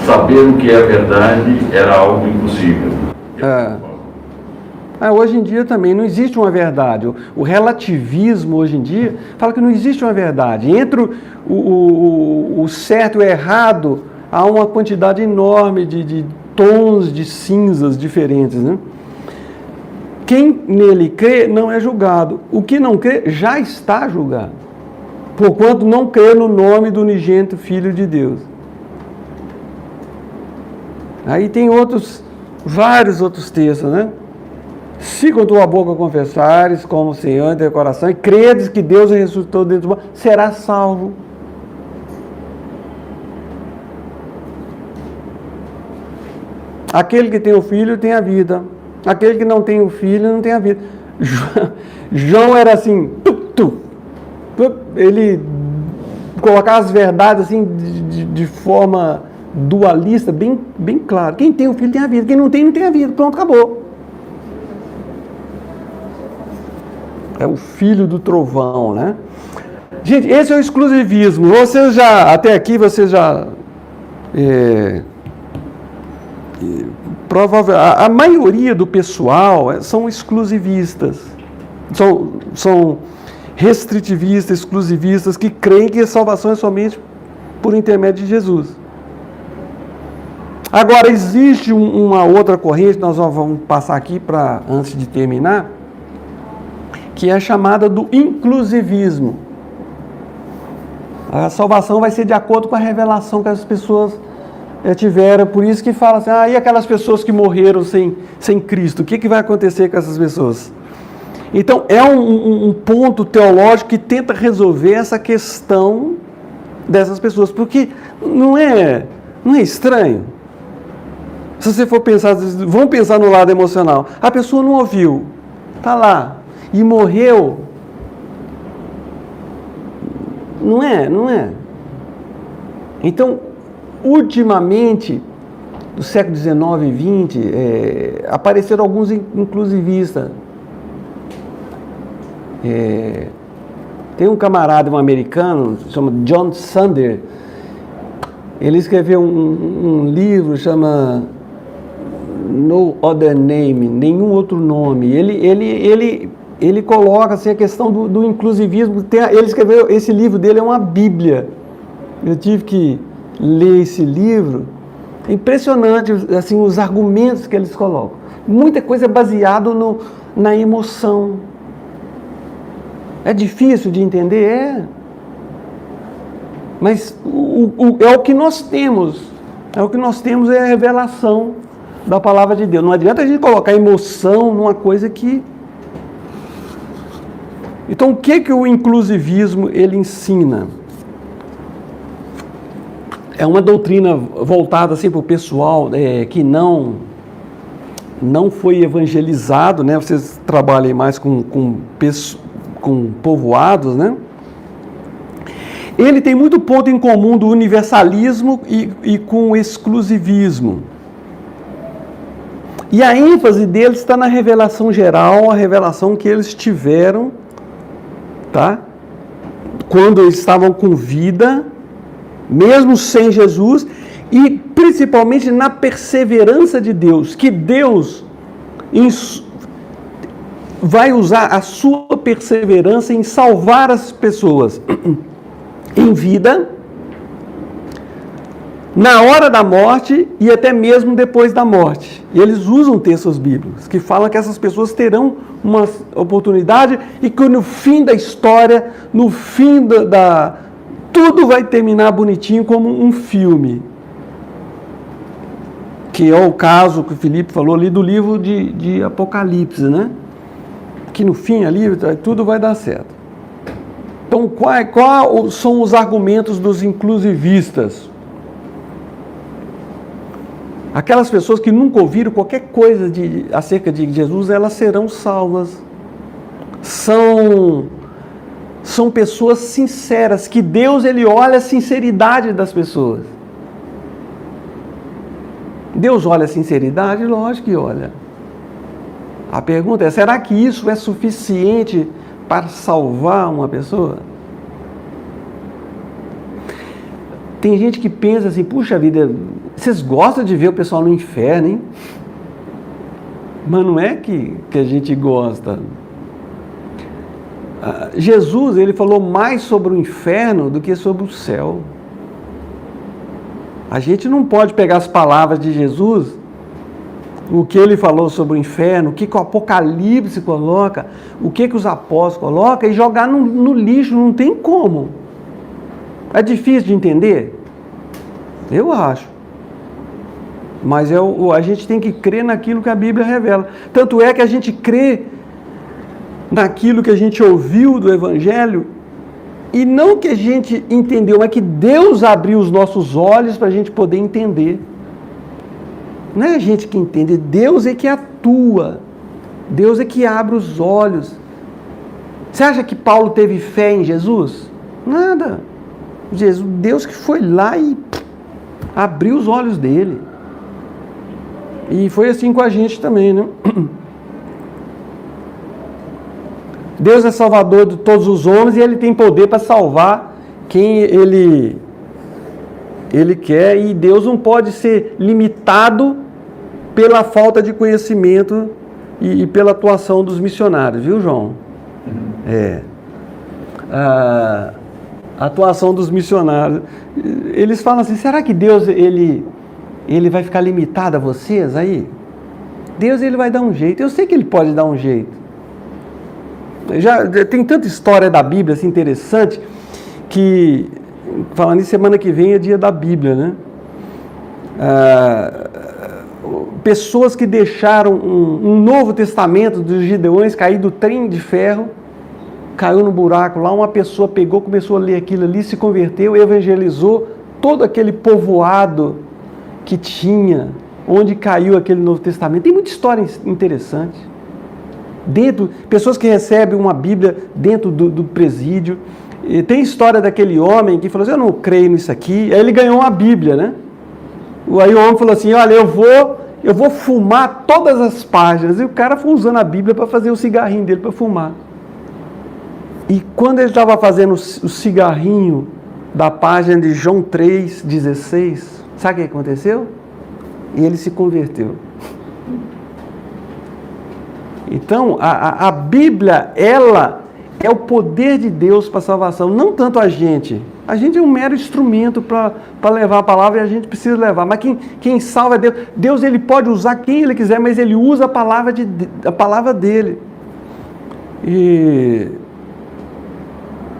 saber o que é a verdade era algo impossível. Hoje em dia também não existe uma verdade. O relativismo hoje em dia fala que não existe uma verdade. Entre o certo e o errado, há uma quantidade enorme de tons de cinzas diferentes, né? Quem nele crê não é julgado. O que não crê já está julgado, porquanto não crê no nome do unigênito Filho de Deus. Aí tem vários outros textos, né? Se com tua boca confessares como o Senhor em teu coração e credes que Deus ressuscitou dentre os mortos, serás salvo. Aquele que tem o filho tem a vida. Aquele que não tem o filho não tem a vida. João era assim, ele colocava as verdades assim de forma dualista, bem claro. Quem tem o filho tem a vida, quem não tem a vida. Pronto, acabou. É o filho do trovão, né? Gente, esse é o exclusivismo. Até aqui, vocês já... a maioria do pessoal são exclusivistas, são restritivistas, exclusivistas, que creem que a salvação é somente por intermédio de Jesus. Agora, existe uma outra corrente, nós vamos passar aqui antes de terminar, que é chamada do inclusivismo. A salvação vai ser de acordo com a revelação que as pessoas tiveram, por isso que fala assim, e aquelas pessoas que morreram sem Cristo, o que vai acontecer com essas pessoas? Então, é um ponto teológico que tenta resolver essa questão dessas pessoas, porque não é estranho? Se você for pensar, vamos pensar no lado emocional, a pessoa não ouviu, está lá, e morreu, não é? Então, ultimamente, no século XIX e XX, apareceram alguns inclusivistas. Tem um camarada, um americano, chama John Sander. Ele escreveu um livro, chama No Other Name, nenhum outro nome. Ele coloca assim, a questão do inclusivismo. Ele escreveu, esse livro dele é uma bíblia. Eu tive que ler esse livro. É impressionante assim, os argumentos que eles colocam. Muita coisa é baseada na emoção. É difícil de entender? É. Mas é o que nós temos. É o que nós temos é a revelação da palavra de Deus. Não adianta a gente colocar emoção numa coisa que... Então, o que o inclusivismo ele ensina? É uma doutrina voltada assim, para o pessoal que não foi evangelizado, né? Vocês trabalham mais com povoados, né? Ele tem muito ponto em comum do universalismo e com o exclusivismo. E a ênfase deles está na revelação geral, a revelação que eles tiveram, tá? Quando eles estavam com vida, mesmo sem Jesus, e principalmente na perseverança de Deus, que Deus vai usar a sua perseverança em salvar as pessoas em vida, na hora da morte e até mesmo depois da morte. E eles usam textos bíblicos que falam que essas pessoas terão uma oportunidade e que no fim da história, no fim tudo vai terminar bonitinho como um filme. Que é o caso que o Felipe falou ali do livro de Apocalipse, né? Que no fim ali tudo vai dar certo. Então, quais são os argumentos dos inclusivistas? Aquelas pessoas que nunca ouviram qualquer coisa acerca de Jesus, elas serão salvas. São pessoas sinceras, que Deus ele olha a sinceridade das pessoas. Deus olha a sinceridade? Lógico que olha. A pergunta é, será que isso é suficiente para salvar uma pessoa? Tem gente que pensa assim, puxa vida, vocês gostam de ver o pessoal no inferno, hein? Mas não é que a gente gosta. Jesus, ele falou mais sobre o inferno do que sobre o céu. A gente não pode pegar as palavras de Jesus, o que ele falou sobre o inferno, o que o Apocalipse coloca, o que os apóstolos colocam, e jogar no lixo, não tem como. É difícil de entender? Eu acho. Mas a gente tem que crer naquilo que a Bíblia revela. Tanto é que a gente crê naquilo que a gente ouviu do Evangelho, e não que a gente entendeu, mas que Deus abriu os nossos olhos para a gente poder entender. Não é a gente que entende, Deus é que atua. Deus é que abre os olhos. Você acha que Paulo teve fé em Jesus? Nada. Deus que foi lá e abriu os olhos dele. E foi assim com a gente também, né? Deus é salvador de todos os homens e ele tem poder para salvar quem ele quer. E Deus não pode ser limitado pela falta de conhecimento e pela atuação dos missionários, viu, João? A atuação dos missionários. Eles falam assim, será que Deus ele vai ficar limitado a vocês aí? Deus ele vai dar um jeito. Eu sei que ele pode dar um jeito. Já tem tanta história da Bíblia assim, interessante, que, falando em semana que vem é dia da Bíblia, né? Pessoas que deixaram um Novo Testamento dos Gideões cair do trem de ferro, caiu no buraco lá, uma pessoa pegou, começou a ler aquilo ali, se converteu, evangelizou todo aquele povoado que tinha, onde caiu aquele Novo Testamento. Tem muita história interessante. Pessoas que recebem uma Bíblia dentro do presídio. E tem história daquele homem que falou assim, eu não creio nisso aqui. Aí ele ganhou uma Bíblia, né? Aí o homem falou assim, olha, eu vou fumar todas as páginas. E o cara foi usando a Bíblia para fazer o cigarrinho dele para fumar. E quando ele estava fazendo o cigarrinho da página de João 3,16, sabe o que aconteceu? Ele se converteu. Então, a Bíblia, ela é o poder de Deus para a salvação, não tanto a gente. A gente é um mero instrumento para levar a palavra e a gente precisa levar. Mas quem salva é Deus. Deus, ele pode usar quem ele quiser, mas ele usa a palavra dele. E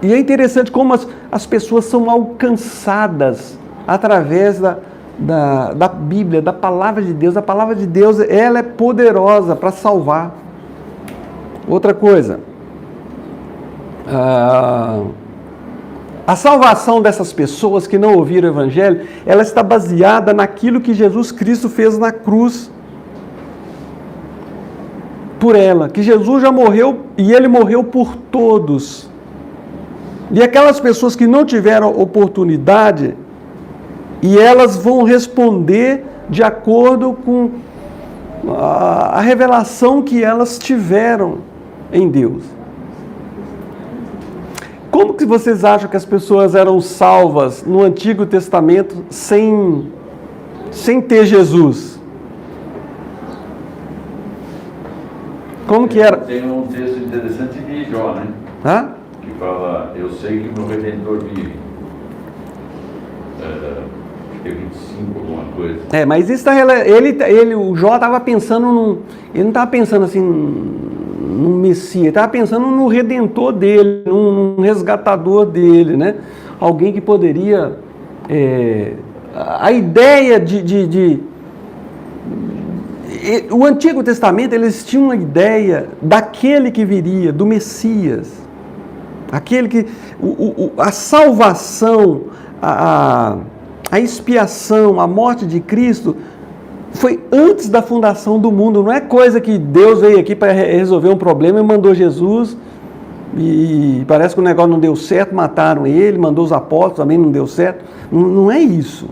é interessante como as pessoas são alcançadas através da Bíblia, da palavra de Deus. A palavra de Deus, ela é poderosa para salvar. Outra coisa, a salvação dessas pessoas que não ouviram o Evangelho, ela está baseada naquilo que Jesus Cristo fez na cruz por ela, que Jesus já morreu e ele morreu por todos. E aquelas pessoas que não tiveram oportunidade, e elas vão responder de acordo com a revelação que elas tiveram em Deus. Como que vocês acham que as pessoas eram salvas no Antigo Testamento sem ter Jesus? Como que era? Tem um texto interessante de Jó, né? Hã? Que fala, eu sei que meu Redentor vive. Acho que é 25, alguma coisa. Mas isso o Jó estava pensando ele não estava pensando assim num Messias, ele estava pensando no Redentor dele, num resgatador dele, né? Alguém que poderia... a ideia o Antigo Testamento, eles tinham uma ideia daquele que viria, do Messias. Aquele que... a salvação, a expiação, a morte de Cristo foi antes da fundação do mundo. Não é coisa que Deus veio aqui para resolver um problema e mandou Jesus e parece que o negócio não deu certo, mataram ele, mandou os apóstolos, também não deu certo. Não é isso.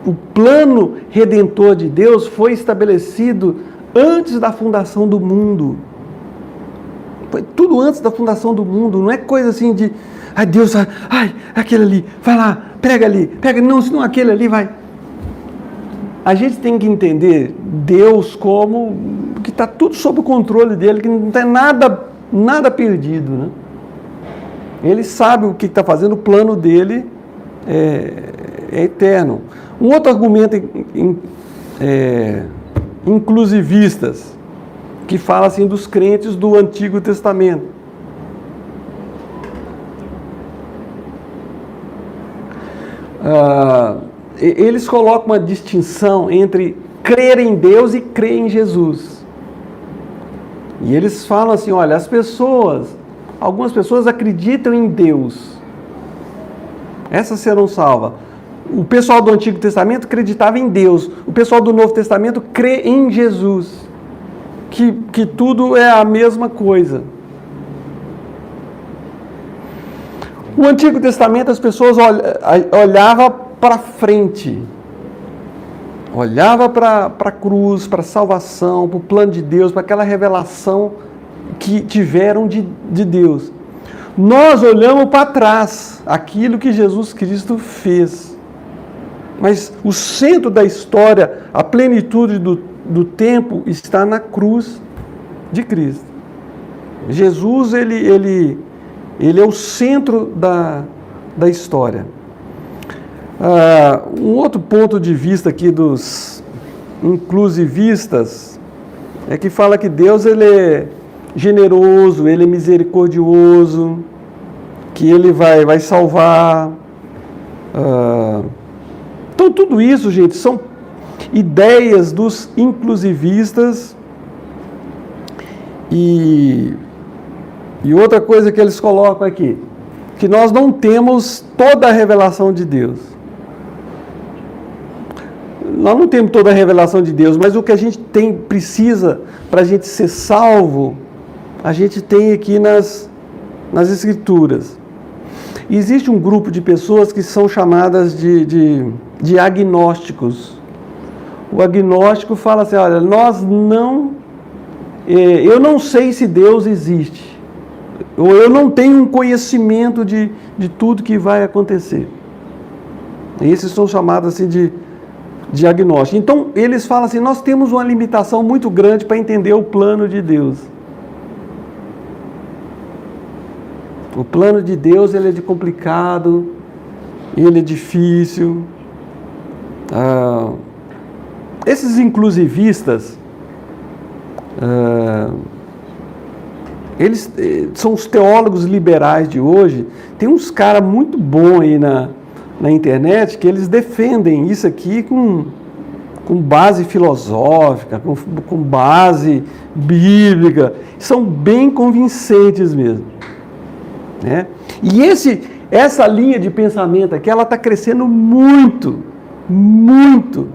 O plano redentor de Deus foi estabelecido antes da fundação do mundo. Foi tudo antes da fundação do mundo. Não é coisa assim de... Ai, Deus, aquele ali, vai lá, pega ali, pega, não, senão aquele ali vai. A gente tem que entender Deus como que está tudo sob o controle dele, que não tem nada perdido, né? Ele sabe o que está fazendo, o plano dele é eterno. Um outro argumento inclusivistas, que fala assim dos crentes do Antigo Testamento. Eles colocam uma distinção entre crer em Deus e crer em Jesus. E eles falam assim, olha, algumas pessoas acreditam em Deus. Essas serão salvas. O pessoal do Antigo Testamento acreditava em Deus. O pessoal do Novo Testamento crê em Jesus. Que tudo é a mesma coisa. No Antigo Testamento as pessoas olhavam para frente. Olhava para a cruz, para a salvação, para o plano de Deus, para aquela revelação que tiveram de Deus. Nós olhamos para trás, aquilo que Jesus Cristo fez. Mas o centro da história, a plenitude do tempo está na cruz de Cristo. Jesus, ele é o centro da história. Um outro ponto de vista aqui dos inclusivistas é que fala que Deus ele é generoso, ele é misericordioso, que ele vai salvar. Então tudo isso, gente, são ideias dos inclusivistas e outra coisa que eles colocam aqui, que nós não temos toda a revelação de Deus. Nós não temos toda a revelação de Deus, mas o que a gente precisa para a gente ser salvo, a gente tem aqui nas Escrituras. E existe um grupo de pessoas que são chamadas de agnósticos. O agnóstico fala assim, olha, eu não sei se Deus existe. ou eu não tenho um conhecimento de tudo que vai acontecer. Esses são chamados assim de diagnóstico. Então, eles falam assim, nós temos uma limitação muito grande para entender o plano de Deus. O plano de Deus, ele é complicado, ele é difícil. Esses inclusivistas, eles são os teólogos liberais de hoje. Tem uns caras muito bons aí na internet que eles defendem isso aqui com base filosófica, com base bíblica. São bem convincentes mesmo, né? E essa linha de pensamento aqui, ela está crescendo muito, muito.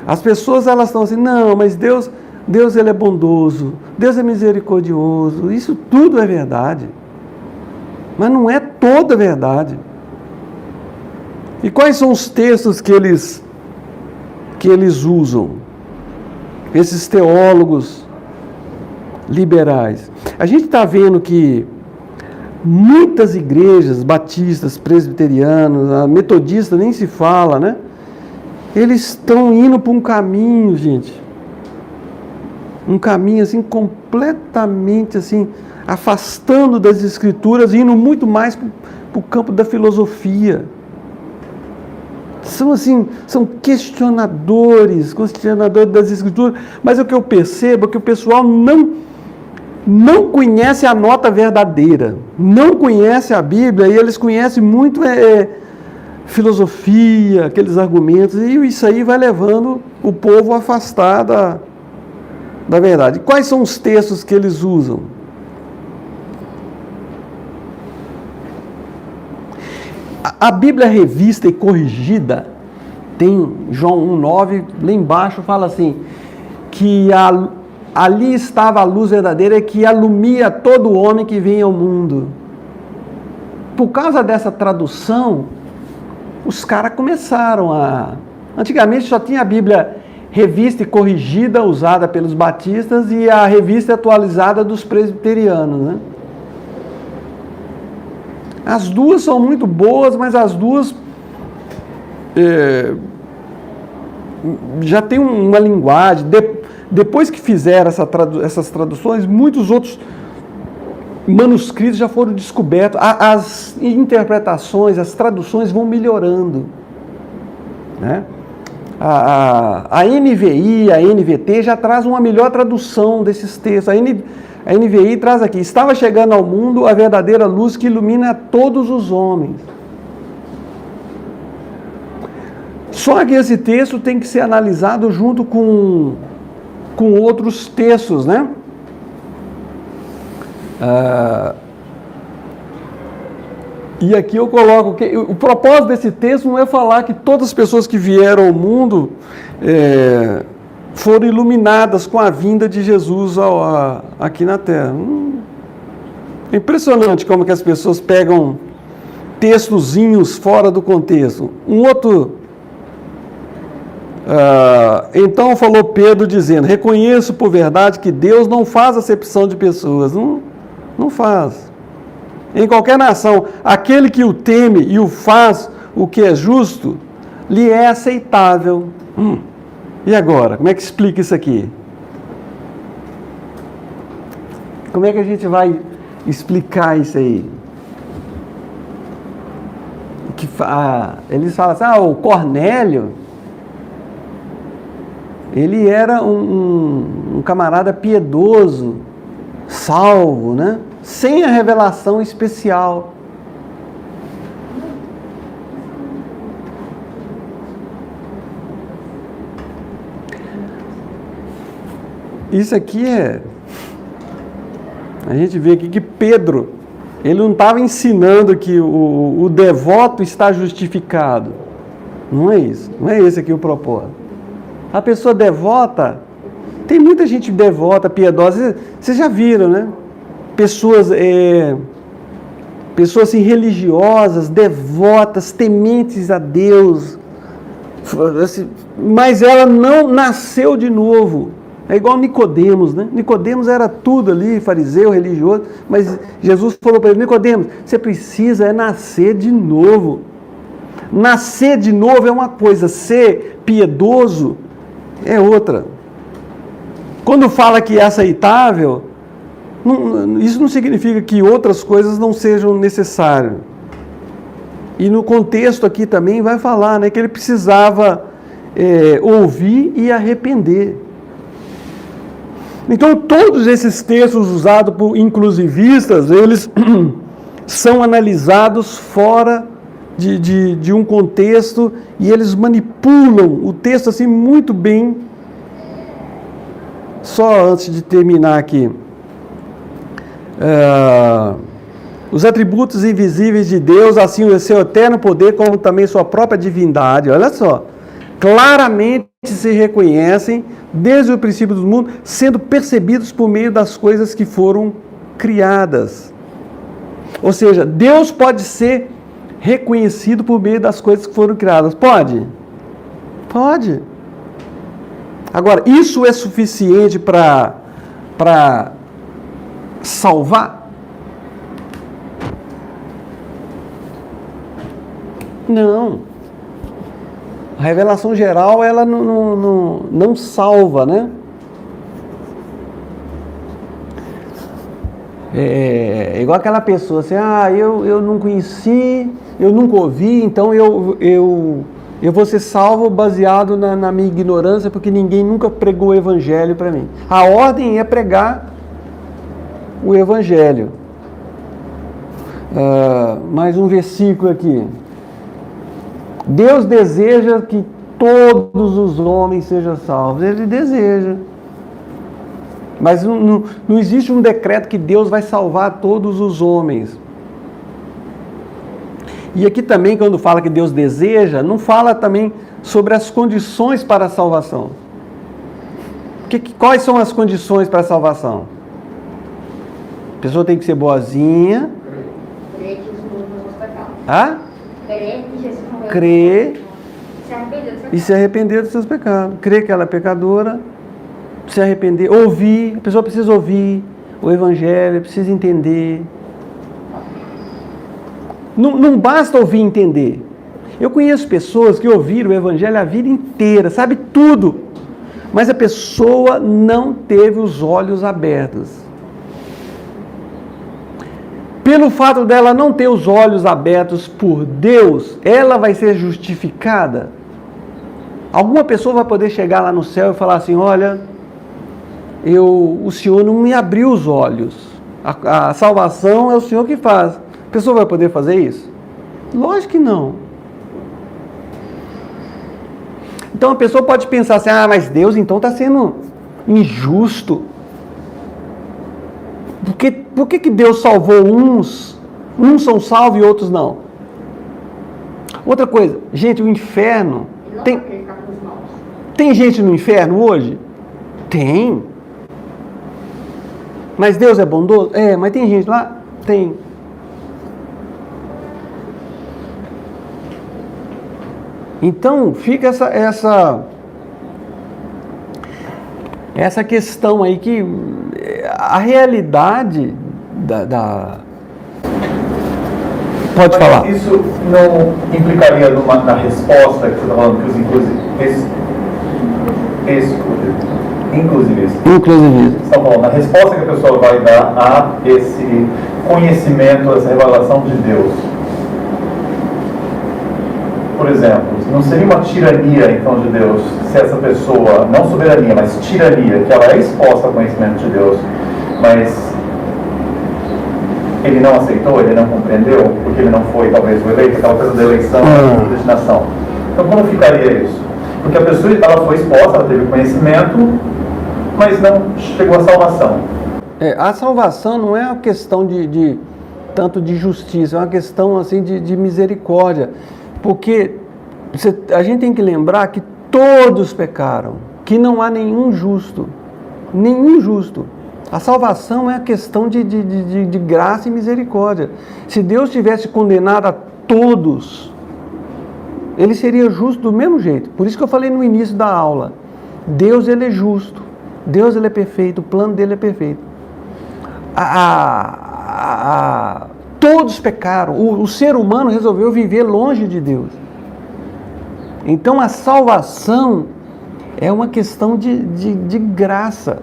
As pessoas, elas estão assim, não, mas Deus ele é bondoso, Deus é misericordioso, isso tudo é verdade, mas não é toda verdade. E quais são os textos que eles usam? Esses teólogos liberais. A gente está vendo que muitas igrejas, batistas, presbiterianos, metodistas, nem se fala, né? Eles estão indo para um caminho, gente. Um caminho assim, completamente assim, afastando das escrituras, indo muito mais para o campo da filosofia. São questionadores das escrituras, mas o que eu percebo é que o pessoal não conhece a nota verdadeira, não conhece a Bíblia, e eles conhecem muito filosofia, aqueles argumentos, e isso aí vai levando o povo a afastar da verdade. Quais são os textos que eles usam? A Bíblia revista e corrigida, tem João 1,9, lá embaixo fala assim, que ali estava a luz verdadeira que alumia todo homem que vem ao mundo. Por causa dessa tradução, os caras começaram Antigamente só tinha a Bíblia revista e corrigida usada pelos batistas e a revista atualizada dos presbiterianos, né? As duas são muito boas, mas as duas já tem uma linguagem. Depois que fizeram essas traduções, muitos outros manuscritos já foram descobertos. As interpretações, as traduções vão melhorando, né? A NVI, a NVT já traz uma melhor tradução desses textos. A NVI traz aqui, estava chegando ao mundo a verdadeira luz que ilumina todos os homens. Só que esse texto tem que ser analisado junto com outros textos, né? E aqui eu coloco que o propósito desse texto não é falar que todas as pessoas que vieram ao mundo foram iluminadas com a vinda de Jesus aqui na Terra. É impressionante como que as pessoas pegam textozinhos fora do contexto. Então falou Pedro dizendo, reconheço por verdade que Deus não faz acepção de pessoas. Não faz. Em qualquer nação, aquele que o teme e o faz o que é justo, lhe é aceitável. E agora? Como é que explica isso aqui? Como é que a gente vai explicar isso aí? Eles falam assim, o Cornélio, ele era um camarada piedoso, salvo, né? Sem a revelação especial. Isso aqui a gente vê aqui que Pedro, ele não estava ensinando que o devoto está justificado. Não é isso. Não é esse aqui o propósito. A pessoa devota, tem muita gente devota, piedosa, vocês já viram, né? Pessoas assim, religiosas, devotas, tementes a Deus, assim, mas ela não nasceu de novo. É igual Nicodemos, né? Nicodemos era tudo ali, fariseu, religioso, mas Jesus falou para ele: Nicodemos, você precisa nascer de novo. Nascer de novo é uma coisa, ser piedoso é outra. Quando fala que é aceitável, isso não significa que outras coisas não sejam necessárias. E no contexto aqui também vai falar, né, que ele precisava ouvir e arrepender. Então, todos esses textos usados por inclusivistas, eles são analisados fora de um contexto e eles manipulam o texto assim muito bem. Só antes de terminar aqui, os atributos invisíveis de Deus, assim o seu eterno poder, como também sua própria divindade, olha só, claramente se reconhecem desde o princípio do mundo, sendo percebidos por meio das coisas que foram criadas. Ou seja, Deus pode ser reconhecido por meio das coisas que foram criadas. Pode? Pode. Agora, isso é suficiente para salvar? Não. A revelação geral, ela não salva, né? É igual aquela pessoa assim, eu não conheci, eu nunca ouvi, então eu vou ser salvo baseado na minha ignorância, porque ninguém nunca pregou o evangelho para mim. A ordem é pregar o evangelho. Mais um versículo aqui. Deus deseja que todos os homens sejam salvos. Ele deseja. Mas não existe um decreto que Deus vai salvar todos os homens. E aqui também, quando fala que Deus deseja, não fala também sobre as condições para a salvação. Quais são as condições para a salvação? A pessoa tem que ser boazinha. Crer que Jesus morreu pelos pecados. Crer que Jesus morreu crer e se arrepender dos seus pecados. Crer que ela é pecadora, se arrepender, ouvir, a pessoa precisa ouvir o evangelho, precisa entender. Não basta ouvir e entender. Eu conheço pessoas que ouviram o evangelho a vida inteira, sabe tudo, mas a pessoa não teve os olhos abertos. Pelo fato dela não ter os olhos abertos por Deus, ela vai ser justificada. Alguma pessoa vai poder chegar lá no céu e falar assim: olha, o Senhor não me abriu os olhos. A salvação é o Senhor que faz. A pessoa vai poder fazer isso? Lógico que não. Então a pessoa pode pensar assim: mas Deus então está sendo injusto. Por que Deus salvou uns? Uns são salvos e outros não. Outra coisa, gente, o inferno... Tem gente no inferno hoje? Tem. Mas Deus é bondoso? Mas tem gente lá? Tem. Então, fica essa questão aí que a realidade Pode falar. Isso não implicaria na resposta que você está falando, que os inclusivistas estão falando, na resposta que a pessoa vai dar a esse conhecimento, essa revelação de Deus? Por exemplo, não seria uma tirania, então, de Deus, se essa pessoa, não soberania, mas tirania, que ela é exposta ao conhecimento de Deus, mas ele não aceitou, ele não compreendeu, porque ele não foi, talvez, o eleito, aquela coisa da eleição, da destinação. Então, como ficaria isso? Porque a pessoa, ela foi exposta, ela teve conhecimento, mas não chegou à salvação. A salvação não é uma questão tanto de justiça, é uma questão assim de misericórdia. Porque a gente tem que lembrar que todos pecaram, que não há nenhum justo. Nenhum justo. A salvação é a questão de graça e misericórdia. Se Deus tivesse condenado a todos, Ele seria justo do mesmo jeito. Por isso que eu falei no início da aula. Deus, Ele é justo. Deus ele é perfeito, o plano dele é perfeito. Todos pecaram, o ser humano resolveu viver longe de Deus. Então a salvação é uma questão de graça.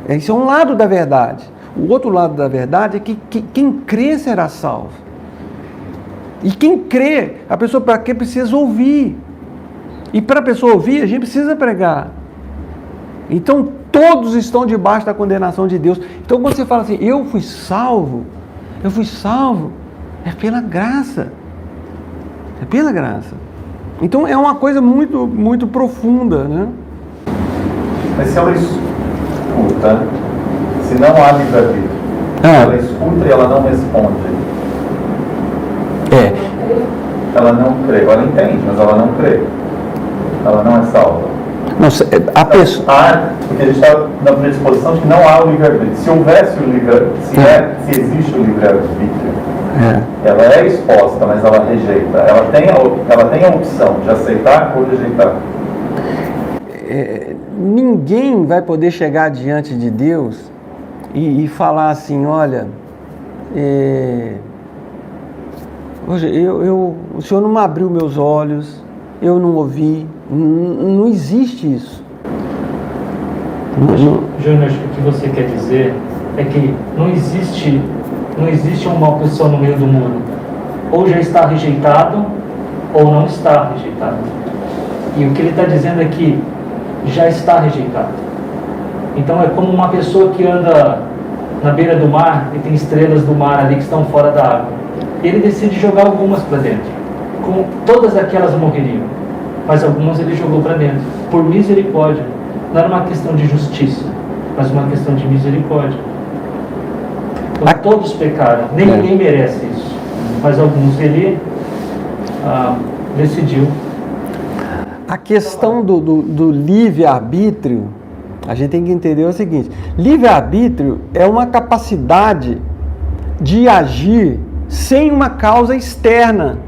Esse é um lado da verdade. O outro lado da verdade é que quem crê será salvo. E quem crê, a pessoa para quê precisa ouvir. E para a pessoa ouvir, a gente precisa pregar. Então todos estão debaixo da condenação de Deus. Então quando você fala assim, eu fui salvo, é pela graça. É pela graça. Então é uma coisa muito, muito profunda, né? Mas se ela escuta, se não há livre-arbítrio, ela escuta e ela não responde. Ela não crê, ela entende, mas ela não crê. Ela não é salva. Porque a gente está na predisposição de que não há o livre-arbítrio. Se houvesse o livre-arbítrio, se existe o livre-arbítrio, ela é exposta, mas ela rejeita. Ela tem a opção de aceitar ou rejeitar. Ninguém vai poder chegar diante de Deus e falar assim, olha, hoje o Senhor não abriu meus olhos, eu não ouvi, não existe isso. Júnior, acho que o que você quer dizer é que não existe uma pessoa no meio do mundo. Ou já está rejeitado, ou não está rejeitado. E o que ele está dizendo é que já está rejeitado. Então é como uma pessoa que anda na beira do mar e tem estrelas do mar ali que estão fora da água. Ele decide jogar algumas para dentro. Com todas aquelas morreriam, mas algumas ele jogou para dentro. Por misericórdia. Não era uma questão de justiça, mas uma questão de misericórdia. Então, todos pecaram, ninguém merece isso. Mas alguns ele decidiu. A questão do livre-arbítrio, a gente tem que entender o seguinte: livre-arbítrio é uma capacidade de agir sem uma causa externa.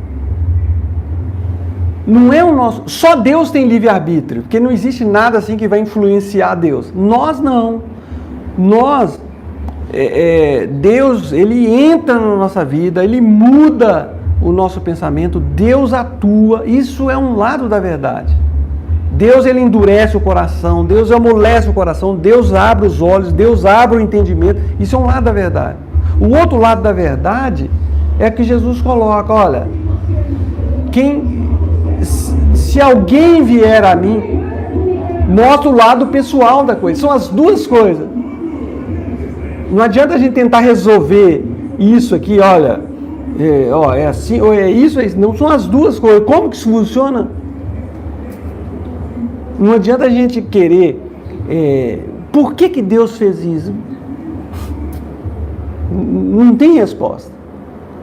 Não é o nosso. Só Deus tem livre-arbítrio, porque não existe nada assim que vai influenciar Deus. Nós não. Deus, ele entra na nossa vida, ele muda o nosso pensamento, Deus atua. Isso é um lado da verdade. Deus, ele endurece o coração, Deus amolece o coração, Deus abre os olhos, Deus abre o entendimento. Isso é um lado da verdade. O outro lado da verdade é que Jesus coloca, olha, se alguém vier a mim, mostra o lado pessoal da coisa. São as duas coisas. Não adianta a gente tentar resolver isso aqui, olha, é assim, ou é isso, não, são as duas coisas. Como que isso funciona? Não adianta a gente querer, por que Deus fez isso? Não tem resposta.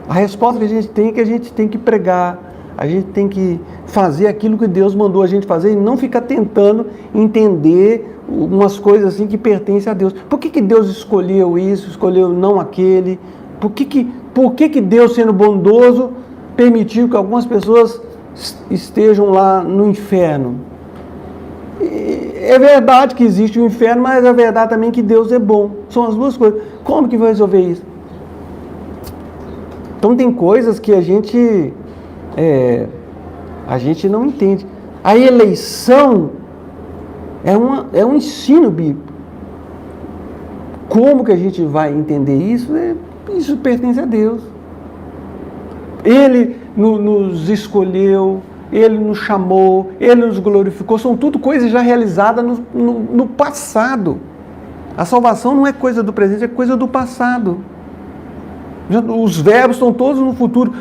A resposta que a gente tem é que a gente tem que pregar, a gente tem que fazer aquilo que Deus mandou a gente fazer e não ficar tentando entender umas coisas assim que pertencem a Deus. Por que Deus escolheu isso, escolheu não aquele? Por que Deus, sendo bondoso, permitiu que algumas pessoas estejam lá no inferno? É verdade que existe o inferno, mas é verdade também que Deus é bom. São as duas coisas. Como que vai resolver isso? Então tem coisas que a gente não entende. A eleição é um ensino bíblico. Como que a gente vai entender isso? Isso pertence a Deus. Ele nos escolheu, Ele nos chamou, Ele nos glorificou. São tudo coisas já realizadas no passado. A salvação não é coisa do presente, é coisa do passado. Os verbos estão todos no futuro.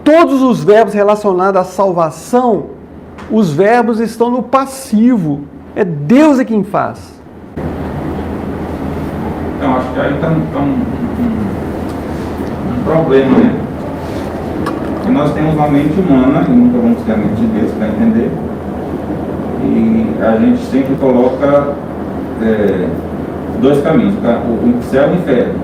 Todos os verbos relacionados à salvação, os verbos estão no passivo. É Deus é quem faz. Então, acho que aí está um problema, né? E nós temos uma mente humana, e nunca vamos ter a mente de Deus para entender. E a gente sempre coloca dois caminhos, o céu e o inferno.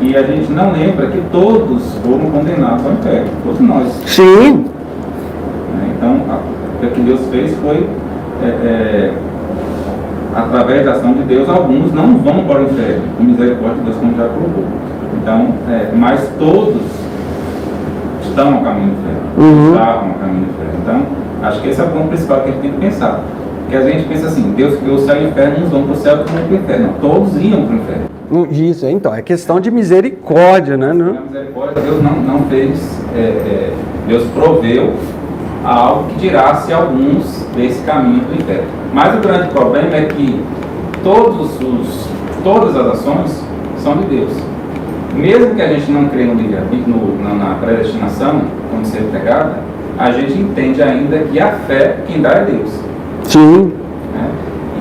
E a gente não lembra que todos foram condenados ao inferno, todos nós. Sim. Então, o que Deus fez foi através da ação de Deus, alguns não vão para o inferno, com misericórdia de Deus, como já provou. Então, mas todos estão no caminho do inferno, estavam no caminho do inferno. Então, acho que esse é o ponto principal que a gente tem que pensar. Porque a gente pensa assim, Deus criou o céu e o inferno, uns vão para o céu e outros vão para o inferno. Não, todos iam para o inferno. Isso, então, é questão de misericórdia, né? A misericórdia, Deus não fez, Deus proveu algo que tirasse alguns desse caminho do inferno. Mas o grande problema é que todas as ações são de Deus. Mesmo que a gente não creia na predestinação, como ser pregada, a gente entende ainda que a fé, quem dá é Deus. Sim. Né?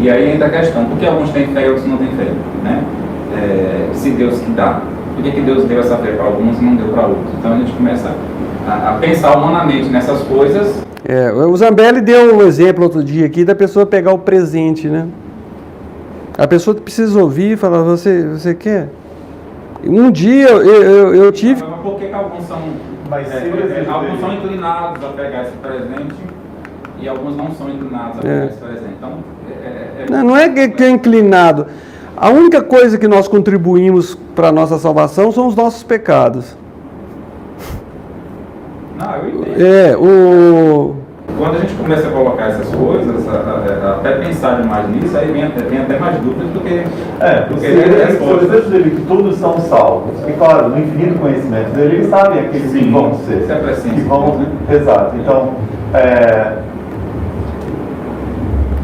E aí entra a questão, por que alguns têm fé e outros não têm fé? Né? Se Deus que dá, por que Deus deu essa fé para alguns e não deu para outros? Então a gente começa a pensar humanamente nessas coisas. O Zambelli deu um exemplo outro dia aqui da pessoa pegar o presente, né? A pessoa precisa ouvir e falar, você quer? Um dia eu tive... Mas por que alguns são, alguns são inclinados a pegar esse presente e alguns não são inclinados a pegar esse presente? Então, Não é que é inclinado. A única coisa que nós contribuímos para a nossa salvação são os nossos pecados. Não, eu entendo. Quando a gente começa a colocar essas coisas, até pensar demais nisso, aí vem até mais dúvidas do que o desejo dele que todos são salvos. E claro, no infinito conhecimento dele, eles sabem aqueles que vão ser. Isso é presente, que vão, né? Exato.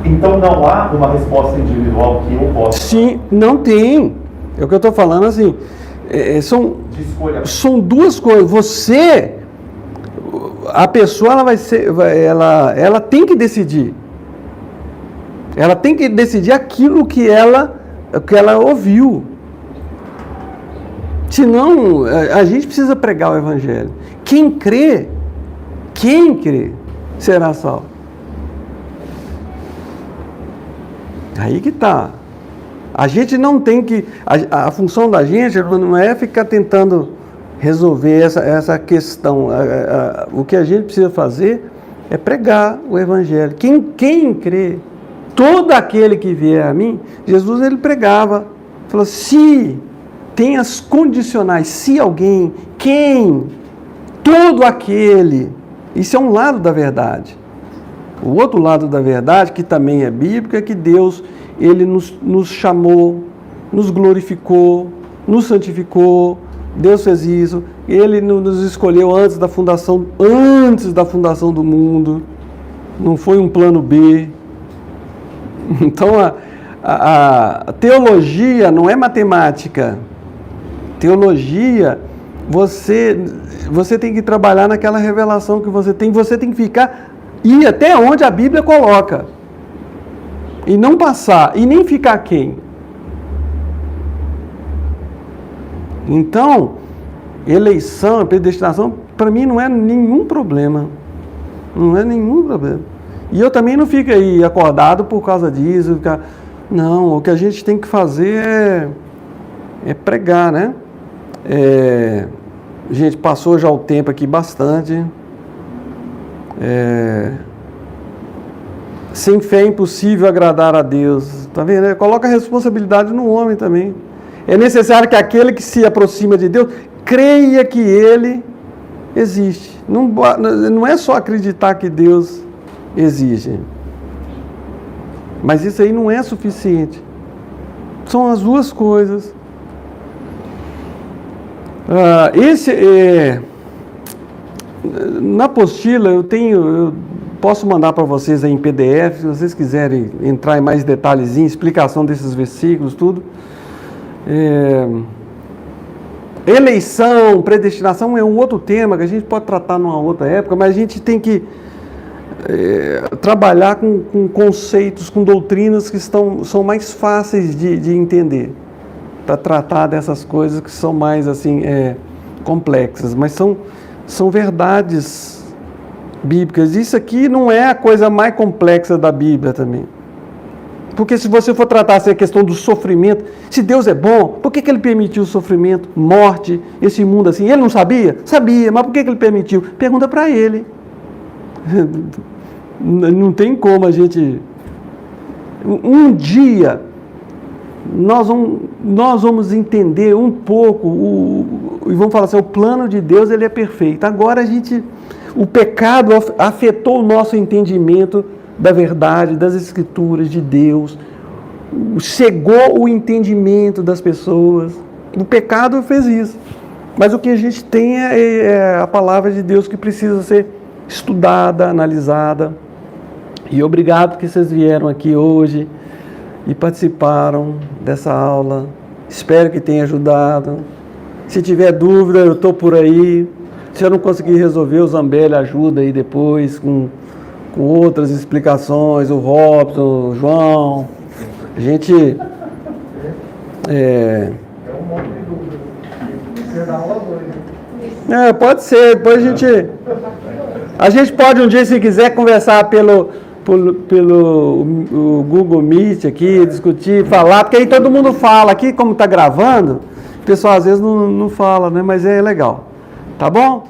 Então não há uma resposta individual que eu possa. Sim, não tem. É o que eu estou falando assim. São duas coisas. A pessoa ela tem que decidir. Ela tem que decidir aquilo que ela ouviu. Senão, a gente precisa pregar o Evangelho. Quem crê será salvo. Aí que está. A gente não tem que... A função da gente não é ficar tentando resolver essa questão. O que a gente precisa fazer é pregar o Evangelho. Quem crê, todo aquele que vier a mim, Jesus ele pregava, falou, se tem as condicionais, se alguém, todo aquele, isso é um lado da verdade. O outro lado da verdade, que também é bíblico, é que Deus, ele nos chamou, nos glorificou, nos santificou. Deus fez isso, Ele nos escolheu antes da fundação do mundo, não foi um plano B. Então a teologia não é matemática. Teologia, você tem que trabalhar naquela revelação que você tem que ir até onde a Bíblia coloca, e não passar, e nem ficar quem. Então, eleição, predestinação, para mim não é nenhum problema. Não é nenhum problema. E eu também não fico aí acordado por causa disso. Não, o que a gente tem que fazer é pregar, né? Gente, passou já o tempo aqui bastante. Sem fé é impossível agradar a Deus. Tá vendo? Coloca a responsabilidade no homem também. É necessário que aquele que se aproxima de Deus creia que Ele existe. Não é só acreditar que Deus existe. Mas isso aí não é suficiente. São as duas coisas. Na apostila eu posso mandar para vocês aí em PDF, se vocês quiserem entrar em mais detalhezinhos, explicação desses versículos, tudo. Eleição, predestinação é um outro tema que a gente pode tratar numa outra época, mas a gente tem que trabalhar com conceitos, com doutrinas que são mais fáceis de entender, para tratar dessas coisas que são mais assim complexas, mas são verdades bíblicas. Isso aqui não é a coisa mais complexa da Bíblia também. Porque se você for tratar essa questão do sofrimento, se Deus é bom, por que Ele permitiu o sofrimento, morte, esse mundo assim? Ele não sabia? Sabia, mas por que Ele permitiu? Pergunta para Ele. Não tem como a gente Um dia nós vamos entender um pouco e vamos falar assim, o plano de Deus ele é perfeito. Agora o pecado afetou o nosso entendimento da verdade, das escrituras de Deus, cegou o entendimento das pessoas. O pecado fez isso. Mas o que a gente tem é a palavra de Deus que precisa ser estudada, analisada. E obrigado porque vocês vieram aqui hoje e participaram dessa aula. Espero que tenha ajudado. Se tiver dúvida, eu estou por aí. Se eu não conseguir resolver, o Zambelli ajuda aí depois com outras explicações, o Robson, o João. A gente... pode ser, depois a gente pode um dia, se quiser, conversar pelo Google Meet aqui, discutir, falar, porque aí todo mundo fala aqui, como está gravando, o pessoal às vezes não fala, né? Mas é legal. Tá bom?